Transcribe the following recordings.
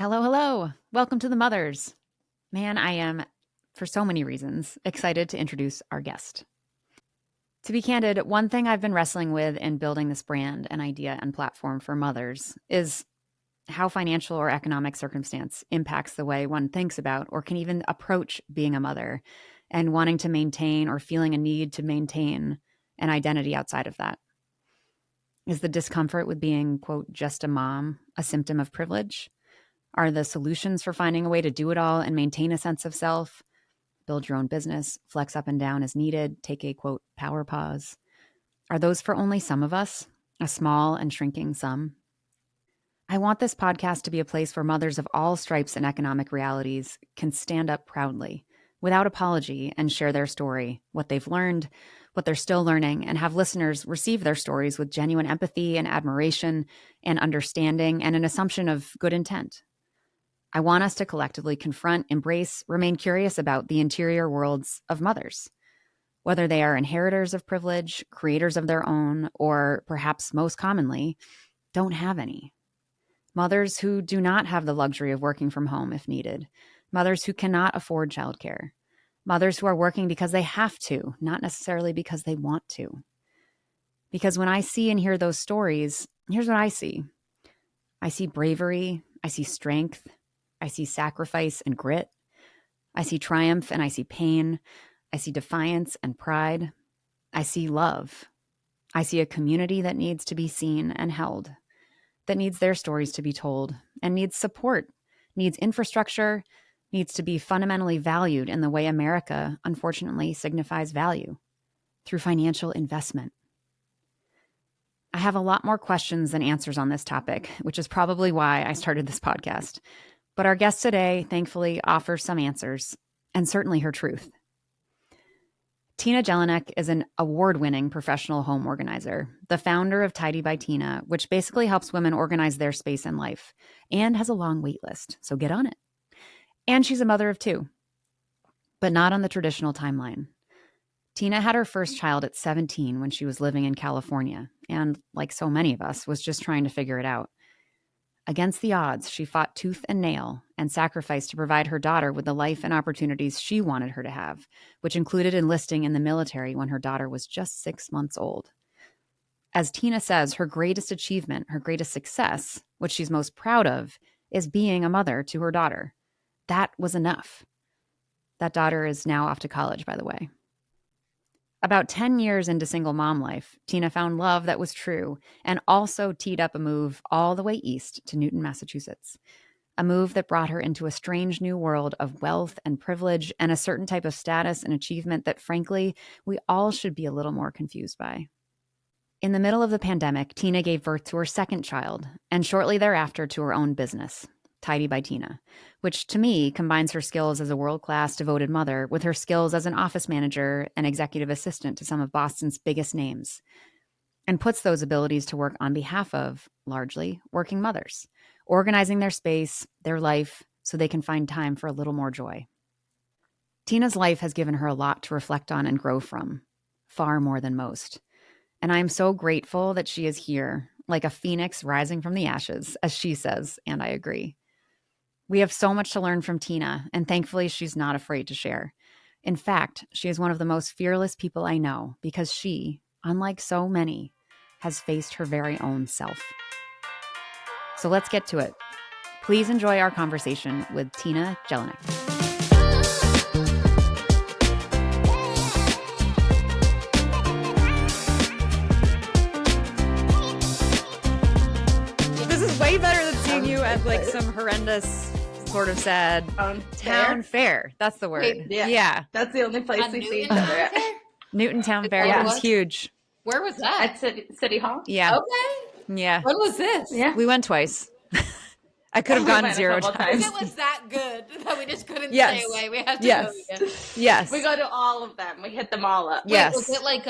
Hello, hello. Welcome to The Mothers. Man, I am, for so many reasons, excited to introduce our guest. To be candid, one thing I've been wrestling with in building this brand and idea and platform for mothers is how financial or economic circumstance impacts the way one thinks about or can even approach being a mother and wanting to maintain or feeling a need to maintain an identity outside of that. Is the discomfort with being, quote, just a mom a symptom of privilege? Are the solutions for finding a way to do it all and maintain a sense of self, build your own business, flex up and down as needed, take a, quote, power pause? Are those for only some of us, a small and shrinking sum? I want this podcast to be a place where mothers of all stripes and economic realities can stand up proudly, without apology, and share their story, what they've learned, what they're still learning, and have listeners receive their stories with genuine empathy and admiration and understanding and an assumption of good intent. I want us to collectively confront, embrace, remain curious about the interior worlds of mothers, whether they are inheritors of privilege, creators of their own, or perhaps most commonly, don't have any. Mothers who do not have the luxury of working from home if needed. Mothers who cannot afford childcare. Mothers who are working because they have to, not necessarily because they want to. Because when I see and hear those stories, here's what I see. I see bravery, I see strength, I see sacrifice and grit. I see triumph and I see pain. I see defiance and pride. I see love. I see a community that needs to be seen and held, that needs their stories to be told and needs support, needs infrastructure, needs to be fundamentally valued in the way America, unfortunately, signifies value, through financial investment. I have a lot more questions than answers on this topic, which is probably why I started this podcast. But our guest today, thankfully, offers some answers, and certainly her truth. Tina Jellinek is an award-winning professional home organizer, the founder of Tidy by Tina, which basically helps women organize their space in life, and has a long wait list, so get on it. And she's a mother of two, but not on the traditional timeline. Tina had her first child at 17 when she was living in California, and like so many of us, was just trying to figure it out. Against the odds, she fought tooth and nail and sacrificed to provide her daughter with the life and opportunities she wanted her to have, which included enlisting in the military when her daughter was just 6 months old. As Tina says, her greatest achievement, her greatest success, what she's most proud of, is being a mother to her daughter. That was enough. That daughter is now off to college, by the way. About 10 years into single mom life, Tina found love that was true and also teed up a move all the way east to Newton, Massachusetts. A move that brought her into a strange new world of wealth and privilege and a certain type of status and achievement that, frankly, we all should be a little more confused by. In the middle of the pandemic, Tina gave birth to her second child and shortly thereafter to her own business, Tidy by Tina, which to me combines her skills as a world-class devoted mother with her skills as an office manager and executive assistant to some of Boston's biggest names, and puts those abilities to work on behalf of, largely, working mothers, organizing their space, their life, so they can find time for a little more joy. Tina's life has given her a lot to reflect on and grow from, far more than most. And I am so grateful that she is here, like a phoenix rising from the ashes, as she says, and I agree. We have so much to learn from Tina, and thankfully she's not afraid to share. In fact, she is one of the most fearless people I know because she, unlike so many, has faced her very own self. So let's get to it. Please enjoy our conversation with Tina Jellinek. This is way better than seeing you at like some horrendous sort of sad town fair. That's the word. Wait, yeah. That's the only place we see each other at. Newton Town Fair. Yeah. It was huge. Where was that? At City Hall. Yeah. Okay. Yeah. When was this? Yeah. We went twice. I could have We gone went a 0 couple times. It was that good that we just couldn't Yes. stay away. We have to Yes. go again. Yes. We go to all of them. We hit them all up. Yes. Wait, was it like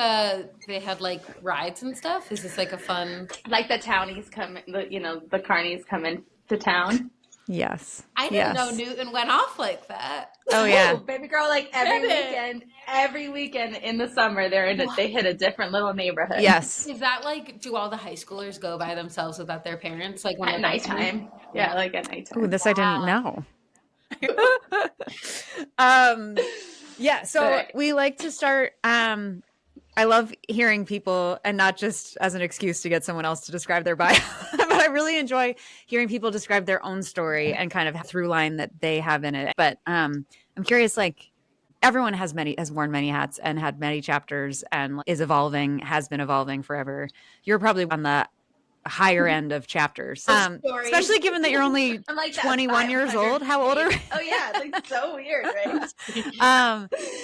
they had like rides and stuff? Is this like a fun? Like the townies come, the carnies come into town. Yes. I didn't know Newton went off like that. Oh yeah. Ooh, baby girl, like every weekend in the summer, they hit a different little neighborhood. Yes. Is that like, do all the high schoolers go by themselves without their parents? Like when At nighttime. Yeah, like at nighttime. Oh, this I didn't know. Yeah, so we like to start I love hearing people, and not just as an excuse to get someone else to describe their bio, but I really enjoy hearing people describe their own story and kind of through line that they have in it. But I'm curious, like everyone has worn many hats and had many chapters and has been evolving forever. You're probably on the higher end of chapters, especially given that you're only like 21 years old. How old are you? Oh yeah, it's like so weird, right?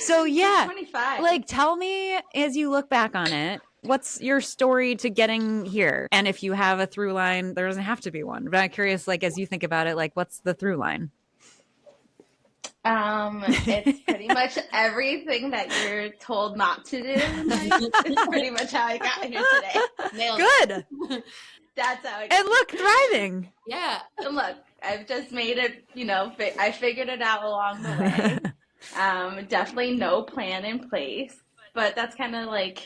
So yeah, 25. like tell me as you look back on it, what's your story to getting here? And if you have a through line, there doesn't have to be one, but I'm curious, like as you think about it, like what's the through line? It's pretty much everything that you're told not to do. It's pretty much how I got here today. Good. That's how I got And look, thriving. Yeah. And look, I've just made it, I figured it out along the way. Definitely no plan in place, but that's kind of like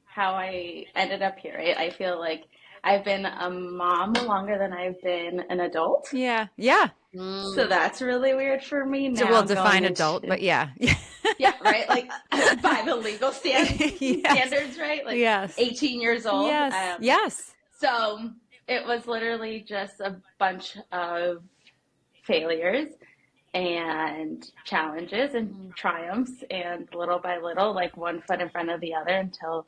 how I ended up here. Right? I feel like I've been a mom longer than I've been an adult. Yeah. Yeah. So that's really weird for me now. So we'll define adult, but yeah. Yeah, right? Like by the legal standards, right? Like yes. 18 years old. Yes. Yes. So it was literally just a bunch of failures and challenges and triumphs, and little by little, like one foot in front of the other, until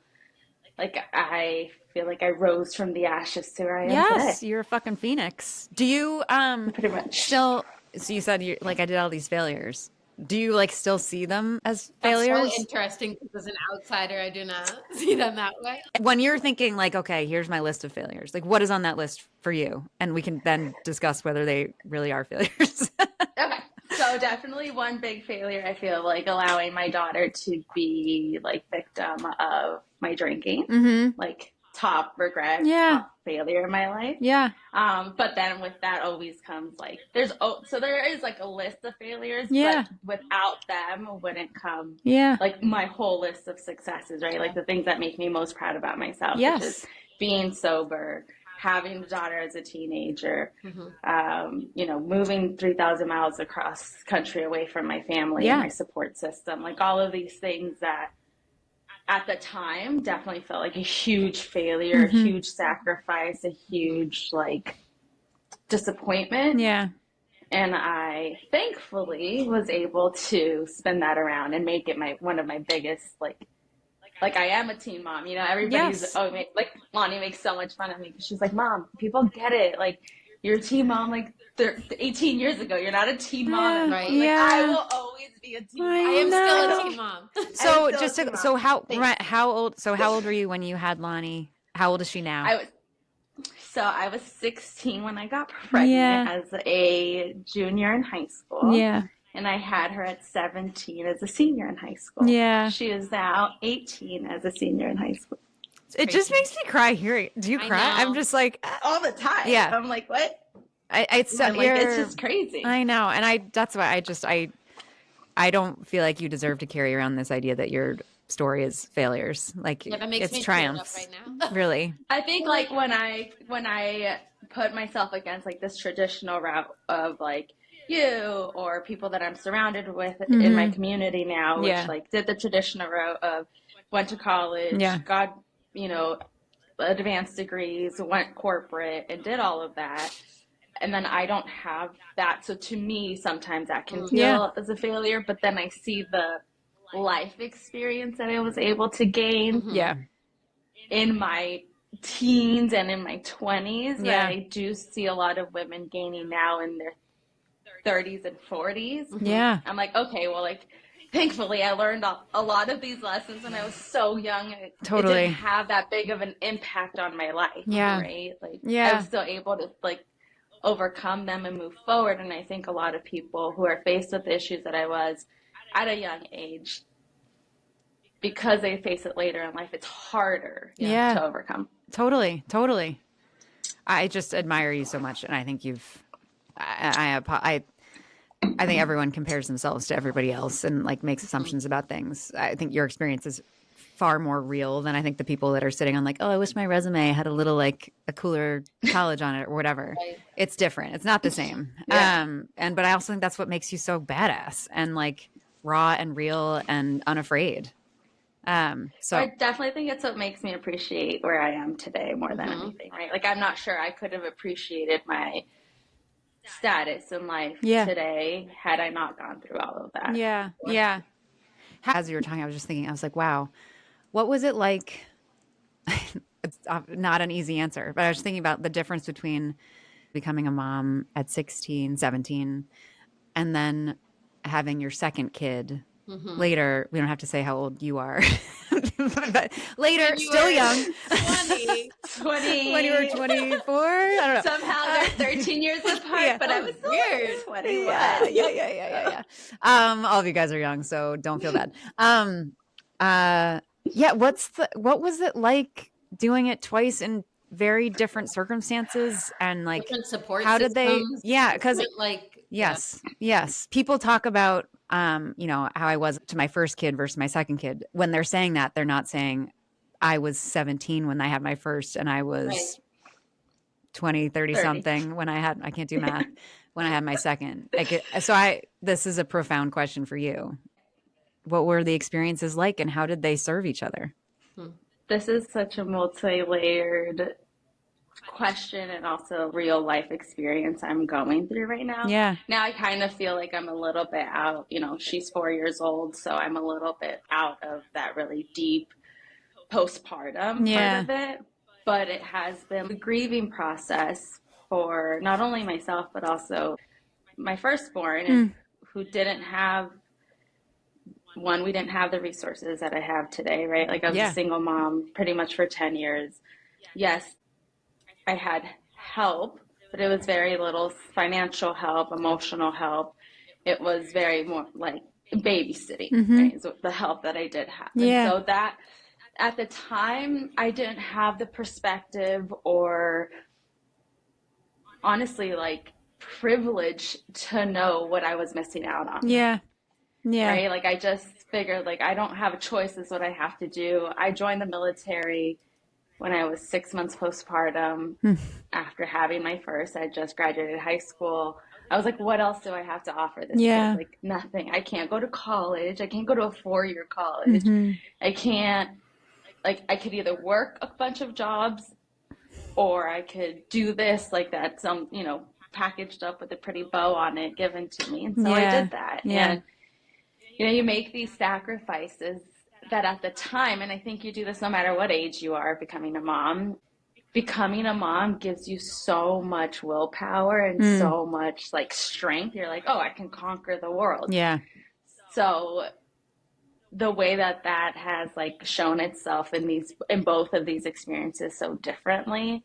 like I feel like I rose from the ashes to where I am today. Yes, you're a fucking phoenix. Do you pretty much still? So you said you like I did all these failures. Do you like still see them as failures? That's so interesting because as an outsider, I do not see them that way. When you're thinking like, okay, here's my list of failures. Like, what is on that list for you? And we can then discuss whether they really are failures. Okay. So definitely one big failure, I feel like allowing my daughter to be like victim of my drinking, like top regret, top failure in my life. Yeah. But then with that always comes like, there is like a list of failures, but without them wouldn't come like my whole list of successes, right? Like the things that make me most proud about myself, which is being sober, having a daughter as a teenager, moving 3,000 miles across country away from my family and my support system, like all of these things that at the time definitely felt like a huge failure, a huge sacrifice, a huge like disappointment. Yeah. And I thankfully was able to spin that around and make it one of my biggest like I am a teen mom, everybody's, like Lonnie makes so much fun of me because she's like, Mom, people get it. Like you're a teen mom, like 18 years ago, you're not a teen mom. Right. Like, I will always be a teen mom. I am still a teen mom. So how old were you when you had Lonnie? How old is she now? I was 16 when I got pregnant as a junior in high school. Yeah. And I had her at 17 as a senior in high school. Yeah. She is now 18 as a senior in high school. It just makes me cry hearing. Do you cry? I'm just like all the time. Yeah. I'm like, what? It's just crazy. I know, and that's why I don't feel like you deserve to carry around this idea that your story is failures. Like it's triumphs. Right now. Really. I think like when I put myself against like this traditional route of like you or people that I'm surrounded with in my community now, which like did the traditional route of went to college, got, advanced degrees, went corporate and did all of that. And then I don't have that. So to me, sometimes that can feel as a failure, but then I see the life experience that I was able to gain in my teens and in my 20s that I do see a lot of women gaining now in their 30s and 40s. Yeah. I'm like, okay, well, like, thankfully I learned a lot of these lessons when I was so young. It didn't have that big of an impact on my life. Yeah. Right? Like, I was still able to, like, overcome them and move forward. And I think a lot of people who are faced with the issues that I was at a young age, because they face it later in life, it's harder to overcome. Totally. I just admire you so much. And I think I think everyone compares themselves to everybody else and like makes assumptions about things. I think your experience is far more real than I think the people that are sitting on like, oh, I wish my resume had a little like a cooler college on it or whatever. Right. It's different. It's not the same. Yeah. But I also think that's what makes you so badass and like raw and real and unafraid. So I definitely think it's what makes me appreciate where I am today more than anything, right? Like I'm not sure I could have appreciated my status in life today had I not gone through all of that. Yeah. Yeah. As you were talking, I was just thinking, I was like, wow, what was it like? It's not an easy answer, but I was thinking about the difference between becoming a mom at 16, 17, and then having your second kid later. We don't have to say how old you are, but later, still young. 20. When you were 24? I don't know. Somehow they're 13 years apart, but I was weird. 21. Yeah. All of you guys are young, so don't feel bad. Yeah, what was it like doing it twice in very different circumstances and like Different support how did they systems, because like yes, people talk about you know, how I was to my first kid versus my second kid. When they're saying that, they're not saying I was 17 when I had my first and I was 20, 30 something when I can't do math, when I had my second. This is a profound question for you. What were the experiences like and how did they serve each other? This is such a multi-layered question and also real life experience I'm going through right now. Yeah. Now I kind of feel like I'm a little bit out, you know, she's 4 years old, so I'm a little bit out of that really deep postpartum part of it. But it has been a grieving process for not only myself, but also my firstborn who didn't have we didn't have the resources that I have today, right? Like I was a single mom pretty much for 10 years. Yes, I had help, but it was very little financial help, emotional help. It was very more like babysitting, right? So the help that I did have. And so that at the time, I didn't have the perspective or honestly like privilege to know what I was missing out on. Yeah. Right? Like I just figured like I don't have a choice, is what I have to do. I joined the military when I was 6 months postpartum after having my first. I just graduated high school. I was like, what else do I have to offer this kid? Like nothing. I can't go to college. I can't go to a 4-year college. I can't, like, I could either work a bunch of jobs or I could do this, like that, some, you know, packaged up with a pretty bow on it given to me. And so I did that. And, you know, you make these sacrifices that at the time, and I think you do this no matter what age you are becoming a mom gives you so much willpower and so much like strength. You're like, oh, I can conquer the world. Yeah. So the way that has like shown itself in both of these experiences so differently.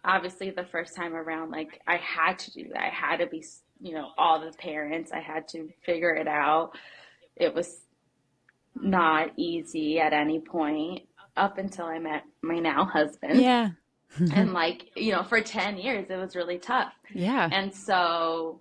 Obviously the first time around, like I had to do that. I had to be, you know, all the parents, I had to figure it out. It was not easy at any point up until I met my now husband. Yeah. And like, you know, for 10 years, it was really tough. Yeah. And so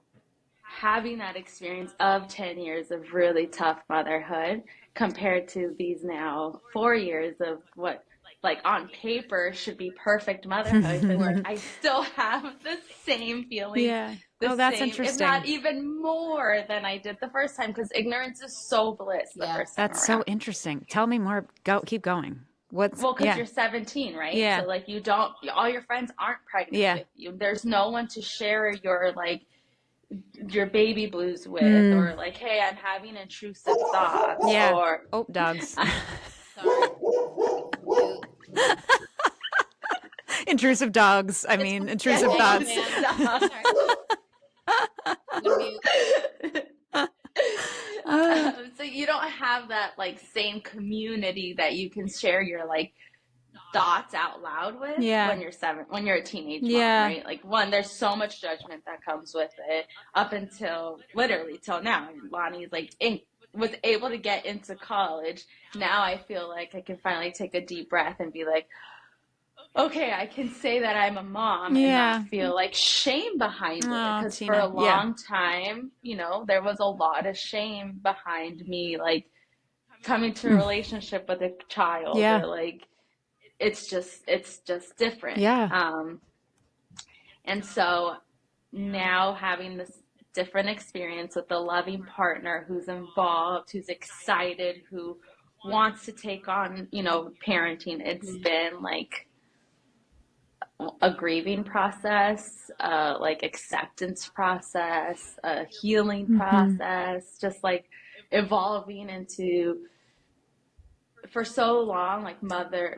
having that experience of 10 years of really tough motherhood compared to these now 4 years of what like on paper should be perfect motherhood, but like I still have the same feeling. Yeah. That's interesting. If not even more than I did the first time, because ignorance is so bliss the first time That's around. so interesting. Tell me more. Keep going. Because you're 17, right? Yeah. So like all your friends aren't pregnant with you. There's no one to share your like your baby blues with, or like, hey, I'm having intrusive thoughts. Yeah. Or dogs. Sorry. Intrusive dogs. I mean, intrusive thoughts. So you don't have that like same community that you can share your like thoughts out loud with when you're a teenage mom, right? Like there's so much judgment that comes with it up until literally till now. Lonnie's like was able to get into college. Now I feel like I can finally take a deep breath and be like, okay, I can say that I'm a mom and not feel like shame behind it. Because for a long time, you know, there was a lot of shame behind me, like coming to a relationship with a child or like, it's just different. And so now having this different experience with a loving partner who's involved, who's excited, who wants to take on, you know, parenting, it's been like a grieving process, like acceptance process, a healing process, just like evolving into, for so long, like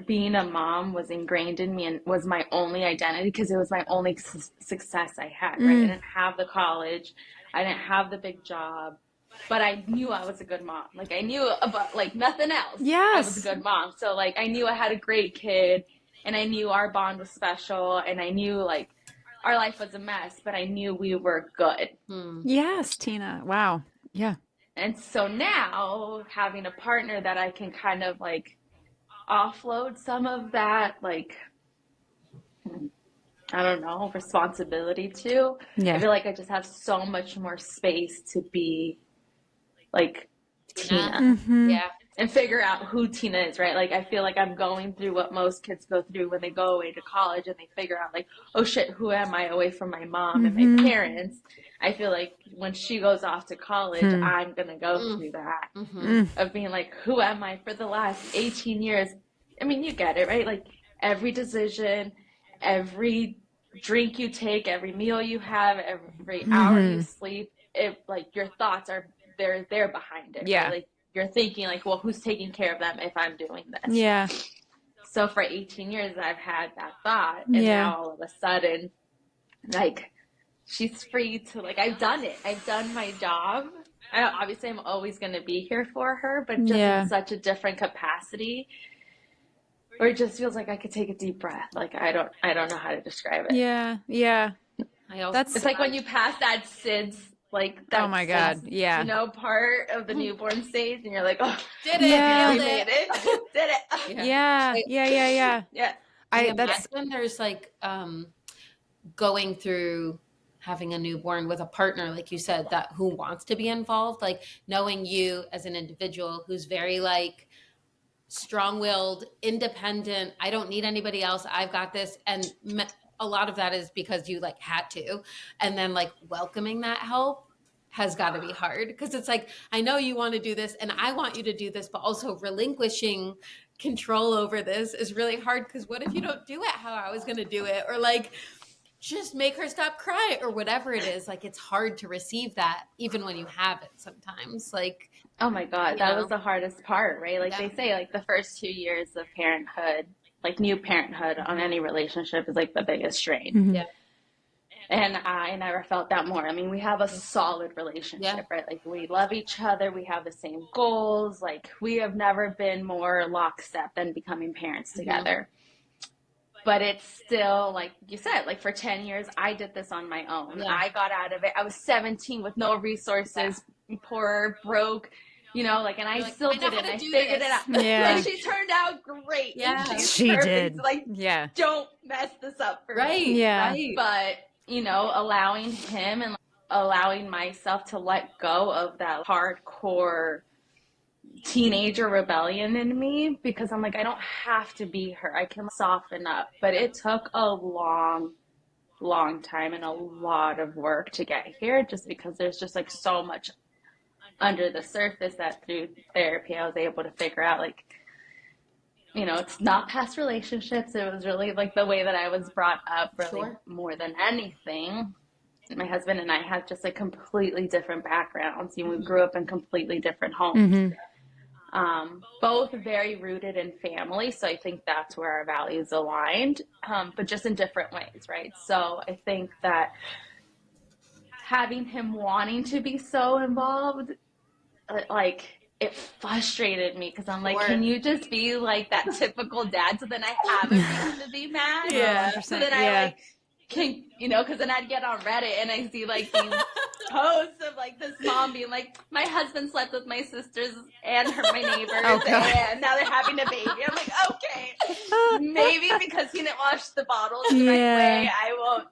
being a mom was ingrained in me and was my only identity because it was my only success I had, right? I didn't have the college, I didn't have the big job, but I knew I was a good mom. Like I knew about like nothing else. I was a good mom. So like I knew I had a great kid and I knew our bond was special and I knew like our life was a mess, but I knew we were good. Yes, Tina. Wow. Yeah. And so now having a partner that I can kind of like offload some of that, like, I don't know, responsibility to. I feel like I just have so much more space to be like Tina. And figure out who Tina is, right? Like I feel like I'm going through what most kids go through when they go away to college and they figure out like, oh shit, who am I away from my mom and my parents? I feel like when she goes off to college, I'm going to go through that of being like, who am I for the last 18 years? I mean, you get it, right? Like every decision, every drink you take, every meal you have, every hour you sleep, like your thoughts are, they're behind it. Right? Like you're thinking like, well, who's taking care of them if I'm doing this? So for 18 years, I've had that thought. And now all of a sudden, like, she's free to, like, I've done it. I've done my job. Obviously, I'm always going to be here for her, but just in such a different capacity where it just feels like I could take a deep breath. Like, I don't know how to describe it. It's like when you pass that SIDS, like that. Oh my God. You know, part of the newborn stage, and you're like, oh, did it, nailed it, did it. Yeah. I imagine there's like going through having a newborn with a partner, like you said, that who wants to be involved, like knowing you as an individual who's very like strong-willed, independent. I don't need anybody else. I've got this. And a lot of that is because you like had to, and then like welcoming that help has got to be hard because it's like, I know you want to do this and I want you to do this, but also relinquishing control over this is really hard because what if you don't do it how I was going to do it, or like just make her stop crying or whatever it is. Like it's hard to receive that even when you have it sometimes. Like, oh my God, that was the hardest part, right? Like they say like the first 2 years of parenthood, like new parenthood on any relationship is like the biggest strain. And I never felt that more. I mean, we have a solid relationship, right? Like we love each other. We have the same goals. Like we have never been more lockstep than becoming parents together. But it's still, like you said, like for 10 years, I did this on my own. I got out of it. I was 17 with no resources, poor, broke, you know, like, and I still did it. And I figured it out. Like she turned out great. She did. Like, don't mess this up for me. Right. But, you know, allowing him and allowing myself to let go of that hardcore teenager rebellion in me, because I'm like, I don't have to be her. I can soften up. But it took a long time and a lot of work to get here, just because there's just like so much under the surface that through therapy I was able to figure out, like, you know, it's not past relationships. It was really like the way that I was brought up, really more than anything. My husband and I have just like completely different backgrounds. You know, we grew up in completely different homes. Both very rooted in family. So I think that's where our values aligned, but just in different ways, right? So I think that having him wanting to be so involved, like, it frustrated me because I'm like, can you just be like that typical dad? So then I have a reason to be mad. So then I like can, you know, because then I'd get on Reddit and I see like these posts of like this mom being like, my husband slept with my sisters and my neighbors, and now they're having a baby. I'm like, okay, maybe because he didn't wash the bottles the right way, I won't,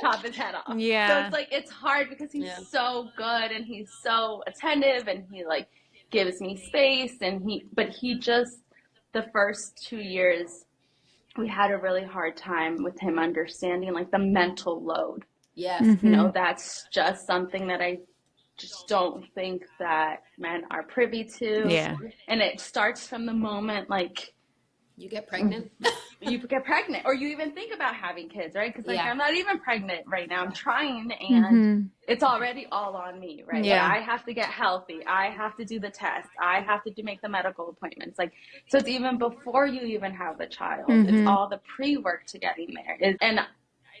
chop his head off. Yeah. So it's like, it's hard because he's so good and he's so attentive and he like gives me space but he just, the first 2 years, we had a really hard time with him understanding like the mental load. Yes. That's just something that I just don't think that men are privy to. Yeah. And it starts from the moment like you get pregnant. Or you even think about having kids, right? Because like I'm not even pregnant right now. I'm trying, and it's already all on me, right? Yeah. Like, I have to get healthy. I have to do the test. I have to make the medical appointments. Like, so it's even before you even have the child. It's all the pre-work to getting there. And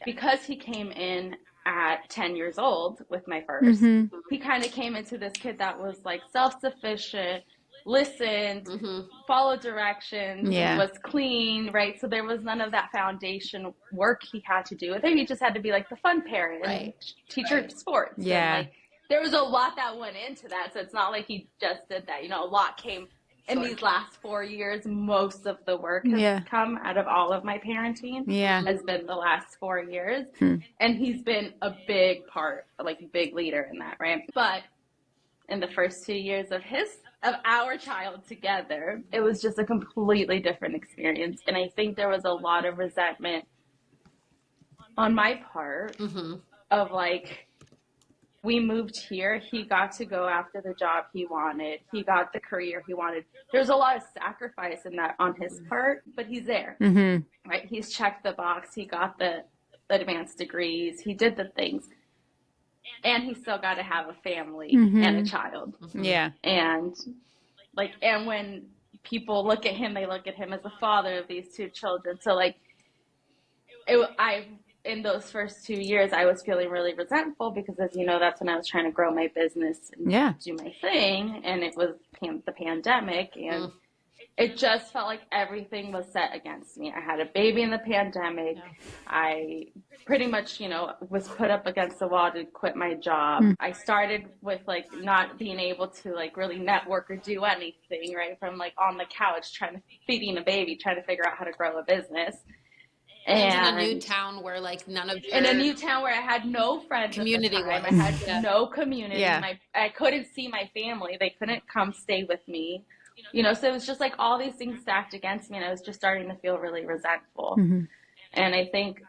because he came in at 10 years old with my first, he kind of came into this kid that was like self-sufficient, listened, followed directions, was clean, right? So there was none of that foundation work he had to do with him. He just had to be like the fun parent and teach her sports. Yeah. And, like, there was a lot that went into that. So it's not like he just did that. A lot came in these last 4 years. Most of the work has come out of all of my parenting has been the last 4 years. And he's been a big part, like a big leader in that, right? But in the first 2 years of our child together, it was just a completely different experience. And I think there was a lot of resentment on my part of like, we moved here, he got to go after the job he wanted, he got the career he wanted. There's a lot of sacrifice in that on his part, but he's there, right? He's checked the box, he got the advanced degrees, he did the things. And he still got to have a family and a child. Yeah. And when people look at him, they look at him as the father of these 2 children. So like, in those first 2 years, I was feeling really resentful because, as you know, that's when I was trying to grow my business and do my thing. And it was the pandemic, and it just felt like everything was set against me. I had a baby in the pandemic. I pretty much, was put up against the wall to quit my job. I started with like not being able to like really network or do anything, right? From like on the couch feeding a baby, trying to figure out how to grow a business. And in a new town where like none of in a new town where I had no friends, community I had no community. I couldn't see my family. They couldn't come stay with me. So it was just like all these things stacked against me, and I was just starting to feel really resentful. And I think,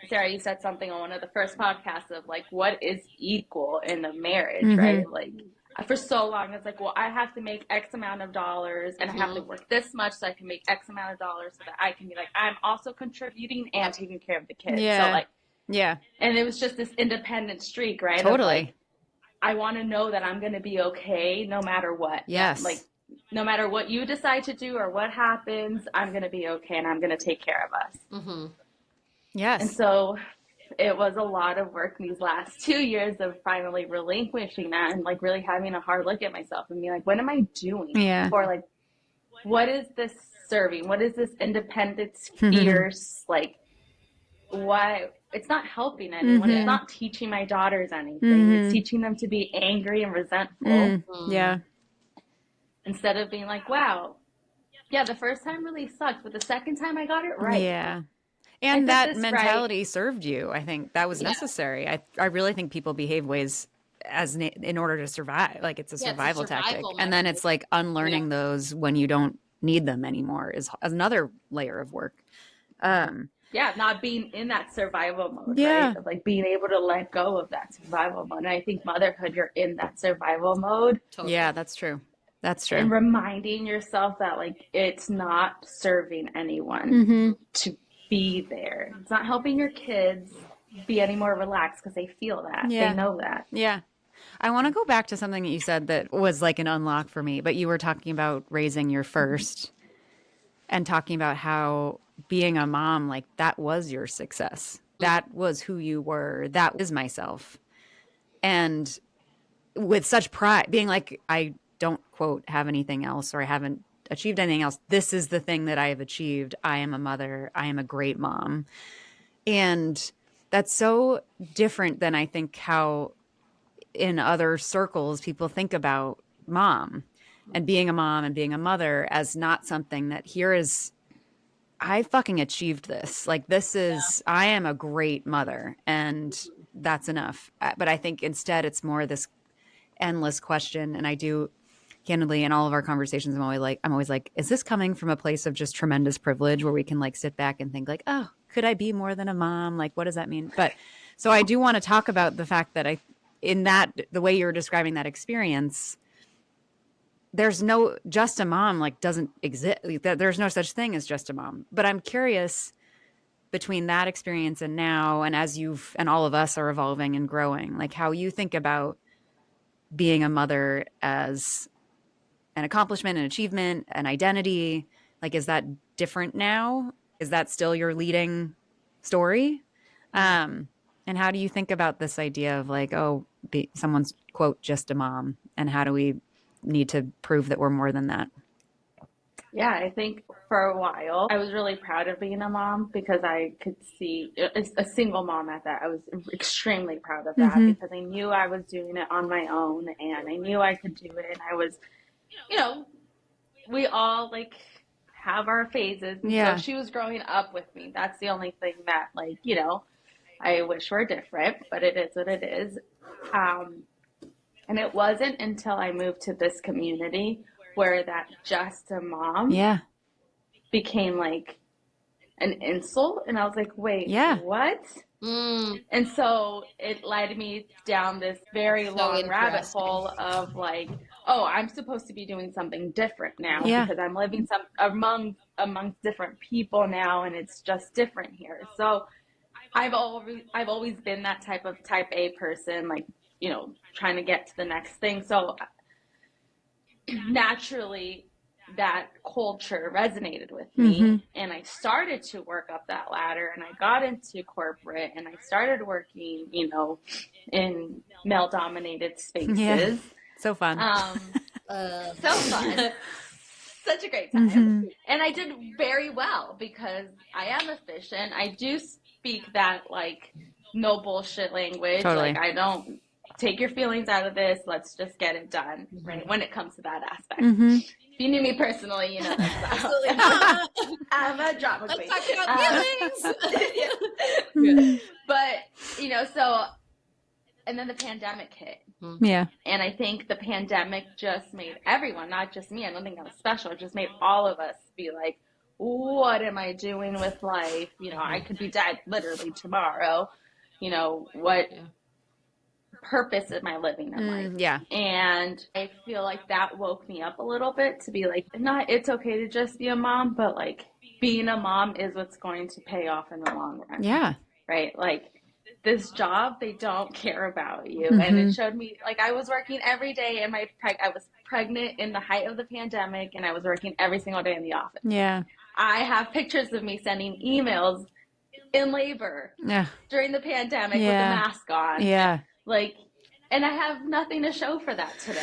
Sarah, you said something on one of the first podcasts of like, what is equal in a marriage, right? Like, for so long, it's like, well, I have to make X amount of dollars, and I have to work this much so I can make X amount of dollars so that I can be like, I'm also contributing and taking care of the kids. So like, and it was just this independent streak, right? Totally. Like, I want to know that I'm going to be okay no matter what. Yes. Like, no matter what you decide to do or what happens, I'm going to be okay, and I'm going to take care of us. Yes. And so it was a lot of work these last 2 years of finally relinquishing that and like really having a hard look at myself and being like, what am I doing? Yeah. Or like, what is this serving? What is this independence fierce? Like, why? It's not helping anyone. It's not teaching my daughters anything. It's teaching them to be angry and resentful. Yeah. Instead of being like, wow, yeah, the first time really sucked, but the second time I got it right. Yeah. And that mentality served you. I think that was necessary. I really think people behave ways in order to survive. Like, it's a survival tactic. And then it's like unlearning those when you don't need them anymore is another layer of work. Not being in that survival mode, right? Of like being able to let go of that survival mode. And I think motherhood, you're in that survival mode. Totally. Yeah, that's true. That's true. And reminding yourself that like it's not serving anyone to be there. It's not helping your kids be any more relaxed because they feel that. They know that. Yeah. I want to go back to something that you said that was like an unlock for me, but you were talking about raising your first and talking about how being a mom, like that was your success. That was who you were. That was myself. And with such pride, being like, I don't quote have anything else, or I haven't achieved anything else. This is the thing that I have achieved. I am a mother. I am a great mom. And that's so different than I think how in other circles people think about mom and being a mom and being a mother as not something that here is, I fucking achieved this. Like this is, I am a great mother and that's enough. But I think instead it's more this endless question. And I do candidly in all of our conversations, I'm always like, is this coming from a place of just tremendous privilege where we can like sit back and think like, oh, could I be more than a mom? Like, what does that mean? But so I do want to talk about the fact that the way you're describing that experience, there's no just a mom like doesn't exist. There's no such thing as just a mom. But I'm curious between that experience and now, and as and all of us are evolving and growing, like how you think about being a mother as an accomplishment, an achievement, an identity. Like, is that different now? Is that still your leading story? And how do you think about this idea of like, oh, someone's quote, just a mom, and how do we need to prove that we're more than that? Yeah, I think for a while I was really proud of being a mom because I could see a single mom at that. I was extremely proud of that because I knew I was doing it on my own and I knew I could do it. And I was, we all like have our phases. And so she was growing up with me. That's the only thing that like, I wish were different, but it is what it is. And it wasn't until I moved to this community where that just a mom became like an insult. And I was like, wait, what? And so it led me down this very long rabbit hole of like, oh, I'm supposed to be doing something different now because I'm living amongst different people now, and it's just different here. So I've always been that type A person, like, trying to get to the next thing. So naturally that culture resonated with me and I started to work up that ladder and I got into corporate and I started working, in male dominated spaces. So fun. So fun. Such a great time. And I did very well because I am efficient. I do speak that like no bullshit language. Totally. Like I don't take your feelings out of this. Let's just get it done. Right. When it comes to that aspect. If you knew me personally, that's I'm a drama queen. Let's talk about feelings. But, so, and then the pandemic hit. Yeah. And I think the pandemic just made everyone, not just me, I don't think I was special. It just made all of us be like, what am I doing with life? I could be dead literally tomorrow. What purpose am I living in life? Yeah. And I feel like that woke me up a little bit to be like, it's okay to just be a mom, but like being a mom is what's going to pay off in the long run. Yeah. Right. Like this job, they don't care about you. And it showed me like I was working every day and I was pregnant in the height of the pandemic and I was working every single day in the office. Yeah. I have pictures of me sending emails in labor during the pandemic with the mask on. Yeah. Like, and I have nothing to show for that today,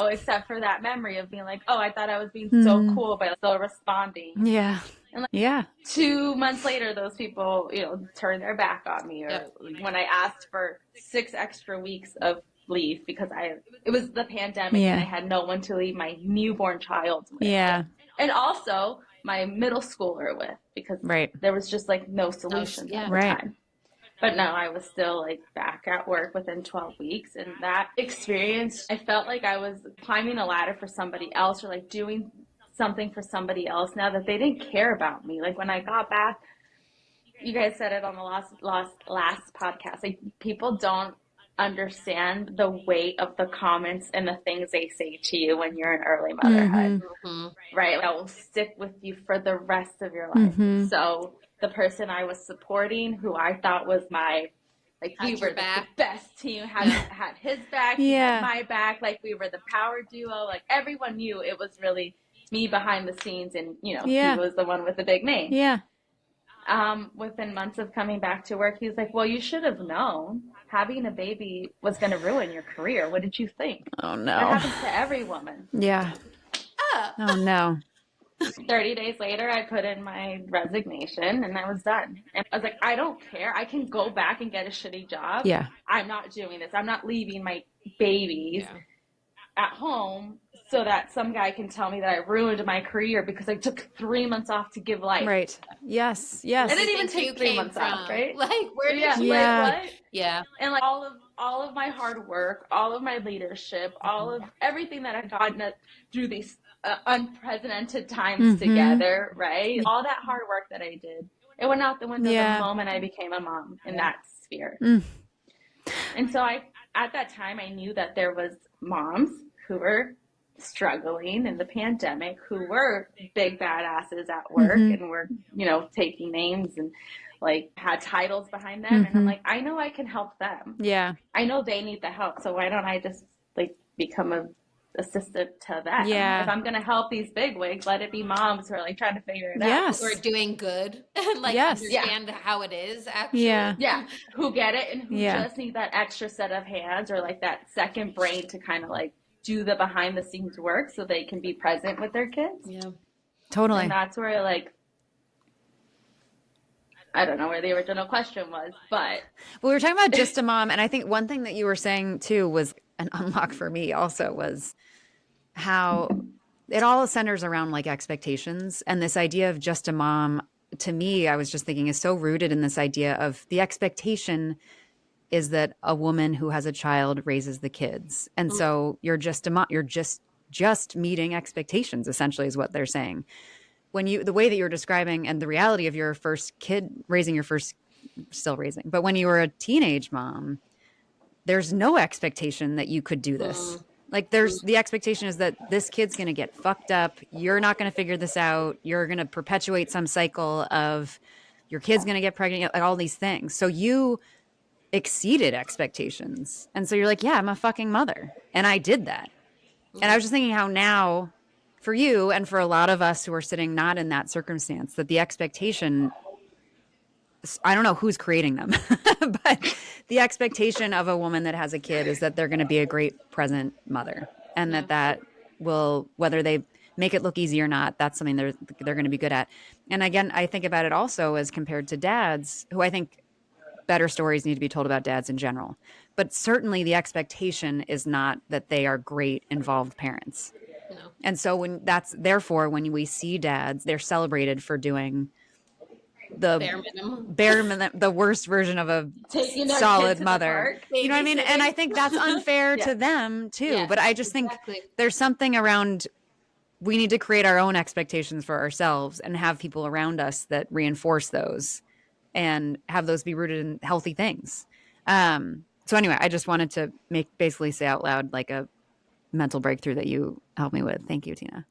except for that memory of being like, oh, I thought I was being so cool, but still responding. Yeah. And like 2 months later, those people, turned their back on me. Or when I asked for 6 extra weeks of leave because it was the pandemic and I had no one to leave my newborn child with. Yeah. And also my middle schooler with because there was just like no solution at the time. But no, I was still like back at work within 12 weeks. And that experience, I felt like I was climbing a ladder for somebody else or like doing something for somebody else now that they didn't care about me. Like when I got back, you guys said it on the last podcast, like people don't understand the weight of the comments and the things they say to you when you're in early motherhood, right? That will stick with you for the rest of your life. So the person I was supporting, who I thought was my, like we were the best team, had his back, he had my back, like we were the power duo, like everyone knew it was really me behind the scenes and, he was the one with the big name. Yeah. Within months of coming back to work, he was like, well, you should have known having a baby was going to ruin your career. What did you think? Oh, no. That happens to every woman. Yeah. Oh, no. 30 days later, I put in my resignation and I was done. And I was like, I don't care. I can go back and get a shitty job. Yeah. I'm not doing this. I'm not leaving my babies at home so that some guy can tell me that I ruined my career because I took 3 months off to give life. Right. Yes. Yes. I didn't even take 3 months off, right? Like, where did you? Like, what? Yeah. And like all of my hard work, all of my leadership, all of everything that I've gotten through these unprecedented times together, right? All that hard work that I did, it went out the window the moment I became a mom in that sphere. And so at that time, I knew that there was moms who were struggling in the pandemic, who were big badasses at work and were, taking names and like had titles behind them. And I'm like, I know I can help them. Yeah. I know they need the help. So why don't I just like become a assistant to them? Yeah. If I'm going to help these bigwigs, let it be moms who are like trying to figure it out. Or doing good and like understand how it is actually. Yeah. Who get it and who just need that extra set of hands or like that second brain to kind of like do the behind the scenes work so they can be present with their kids. Yeah. Totally. And that's where like, I don't know where the original question was, but. Well, we were talking about just a mom. And I think one thing that you were saying too was an unlock for me also was how it all centers around like expectations. And this idea of just a mom, to me, I was just thinking is so rooted in this idea of the expectation is that a woman who has a child raises the kids. And so you're just a mom, you're just meeting expectations, essentially is what they're saying. When the way that you're describing and the reality of your first kid still raising, but when you were a teenage mom, there's no expectation that you could do this. Like the expectation is that this kid's going to get fucked up. You're not going to figure this out. You're going to perpetuate some cycle of your kid's going to get pregnant, like all these things. So you exceeded expectations. And so you're like, yeah, I'm a fucking mother. And I did that. And I was just thinking how now for you and for a lot of us who are sitting not in that circumstance, that the expectation, I don't know who's creating them, but the expectation of a woman that has a kid is that they're going to be a great present mother and that will, whether they make it look easy or not, that's something they're going to be good at. And again, I think about it also as compared to dads who I think better stories need to be told about dads in general, but certainly the expectation is not that they are great involved parents. No. And so when we see dads, they're celebrated for doing the bare minimum, the worst version of a solid mother. You know what I mean? And I think that's unfair to them too. Yeah, but I just think there's something around, we need to create our own expectations for ourselves and have people around us that reinforce those and have those be rooted in healthy things. So anyway, I just wanted to basically say out loud, like a mental breakthrough that you helped me with. Thank you, Tina.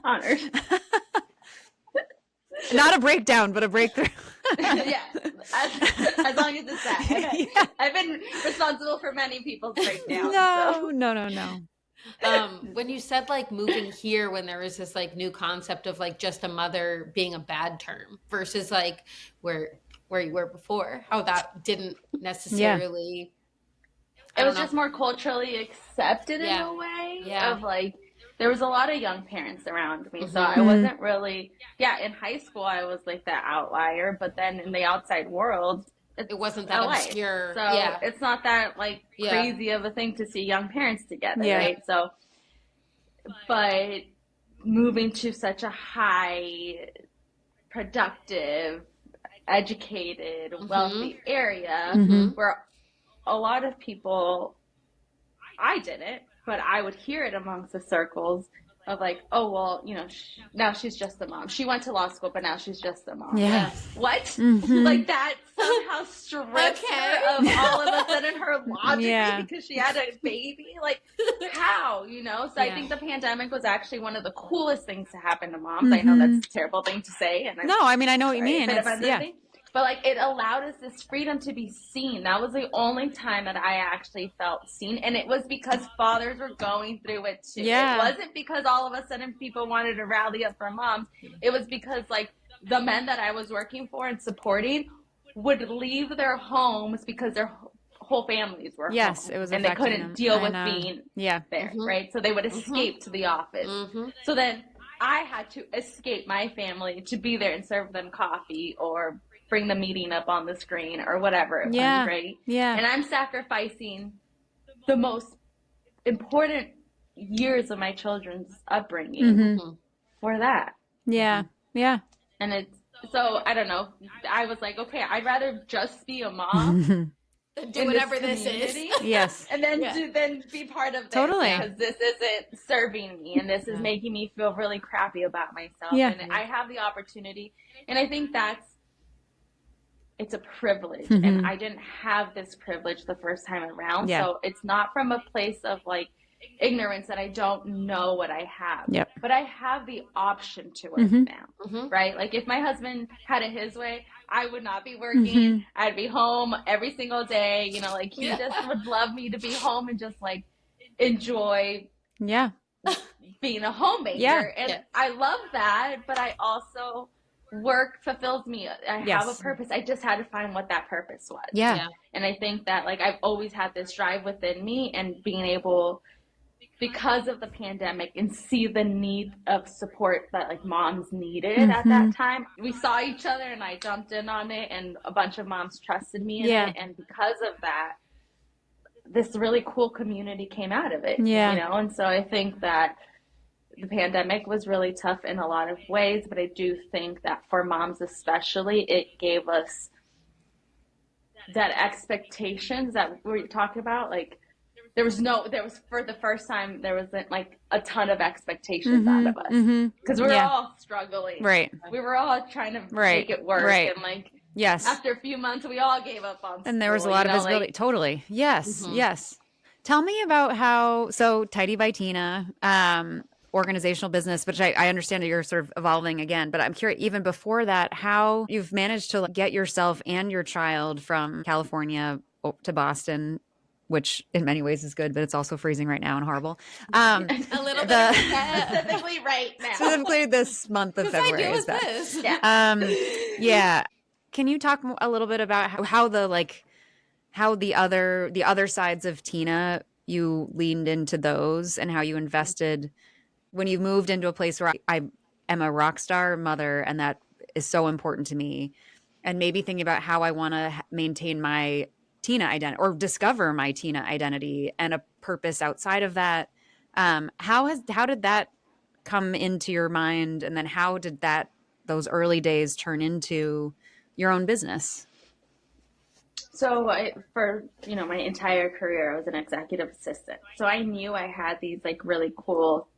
Honored. Not a breakdown, but a breakthrough. Yeah, as long as it's that. Yeah. I've been responsible for many people's breakdowns. No. When you said like moving here, when there was this like new concept of like just a mother being a bad term versus like where you were before, how that didn't necessarily. It was just more culturally accepted in a way of like, there was a lot of young parents around me. So I wasn't really, in high school, I was like that outlier, but then in the outside world, it wasn't that LA. obscure. So it's not that like crazy of a thing to see young parents together, right? So, but moving to such a high, productive, educated, wealthy area where a lot of people, I didn't, but I would hear it amongst the circles of like, oh, well, now she's just a mom. She went to law school, but now she's just a mom. Yeah. What? Like that somehow stripped her of all of a sudden her logic because she had a baby? Like, how? So I think the pandemic was actually one of the coolest things to happen to moms. I know that's a terrible thing to say. And I mean, I know what you mean. But like it allowed us this freedom to be seen. That was the only time that I actually felt seen. And it was because fathers were going through it too. Yeah. It wasn't because all of a sudden people wanted to rally up for moms. It was because like the men that I was working for and supporting would leave their homes because their whole families were yes, home. It was and they couldn't them. deal with being there, right? So they would escape to the office. So then I had to escape my family to be there and serve them coffee or bring the meeting up on the screen or whatever it was, right? Yeah. And I'm sacrificing the most important years of my children's upbringing for that. Yeah. Yeah. And it's, so I don't know. I was like, okay, I'd rather just be a mom do whatever this is. Yes. And then then be part of this. Totally. Because this isn't serving me and this is making me feel really crappy about myself. Yeah. And I have the opportunity. And I think it's a privilege. And I didn't have this privilege the first time around. Yeah. So it's not from a place of like ignorance that I don't know what I have. Yep. But I have the option to it now. Right? Like if my husband had it his way, I would not be working. I'd be home every single day. You know, like he just would love me to be home and just like enjoy being a homemaker. Yeah. And I love that, but I also work fulfills me. I have a purpose. I just had to find what that purpose was. Yeah. And I think that like I've always had this drive within me, and being able, because of the pandemic, and see the need of support that like moms needed at that time. We saw each other and I jumped in on it, and a bunch of moms trusted me in it. And because of that, this really cool community came out of it. Yeah. You know, and so I think that the pandemic was really tough in a lot of ways, but I do think that for moms especially, it gave us that expectations that we talked about. Like there was for the first time, there wasn't like a ton of expectations out of us, because we were all struggling. Right. We were all trying to make it work. Right. And like, yes. after a few months, we all gave up on school. And there was a lot of visibility. Like, totally. Yes. Yes. Tell me about so Tidy by Tina, organizational business, which I understand that you're sort of evolving again, but I'm curious, even before that, how you've managed to get yourself and your child from California to Boston, which in many ways is good, but it's also freezing right now and horrible. A little bit specifically right now. Specifically this month of February is bad. This. Yeah. Can you talk a little bit about how the other sides of Tina, you leaned into those, and how you invested when you moved into a place where I am a rock star mother, and that is so important to me, and maybe thinking about how I want to maintain my Tina identity or discover my Tina identity and a purpose outside of that. How did that come into your mind? And then how did those early days turn into your own business? So for my entire career, I was an executive assistant. So I knew I had these like really cool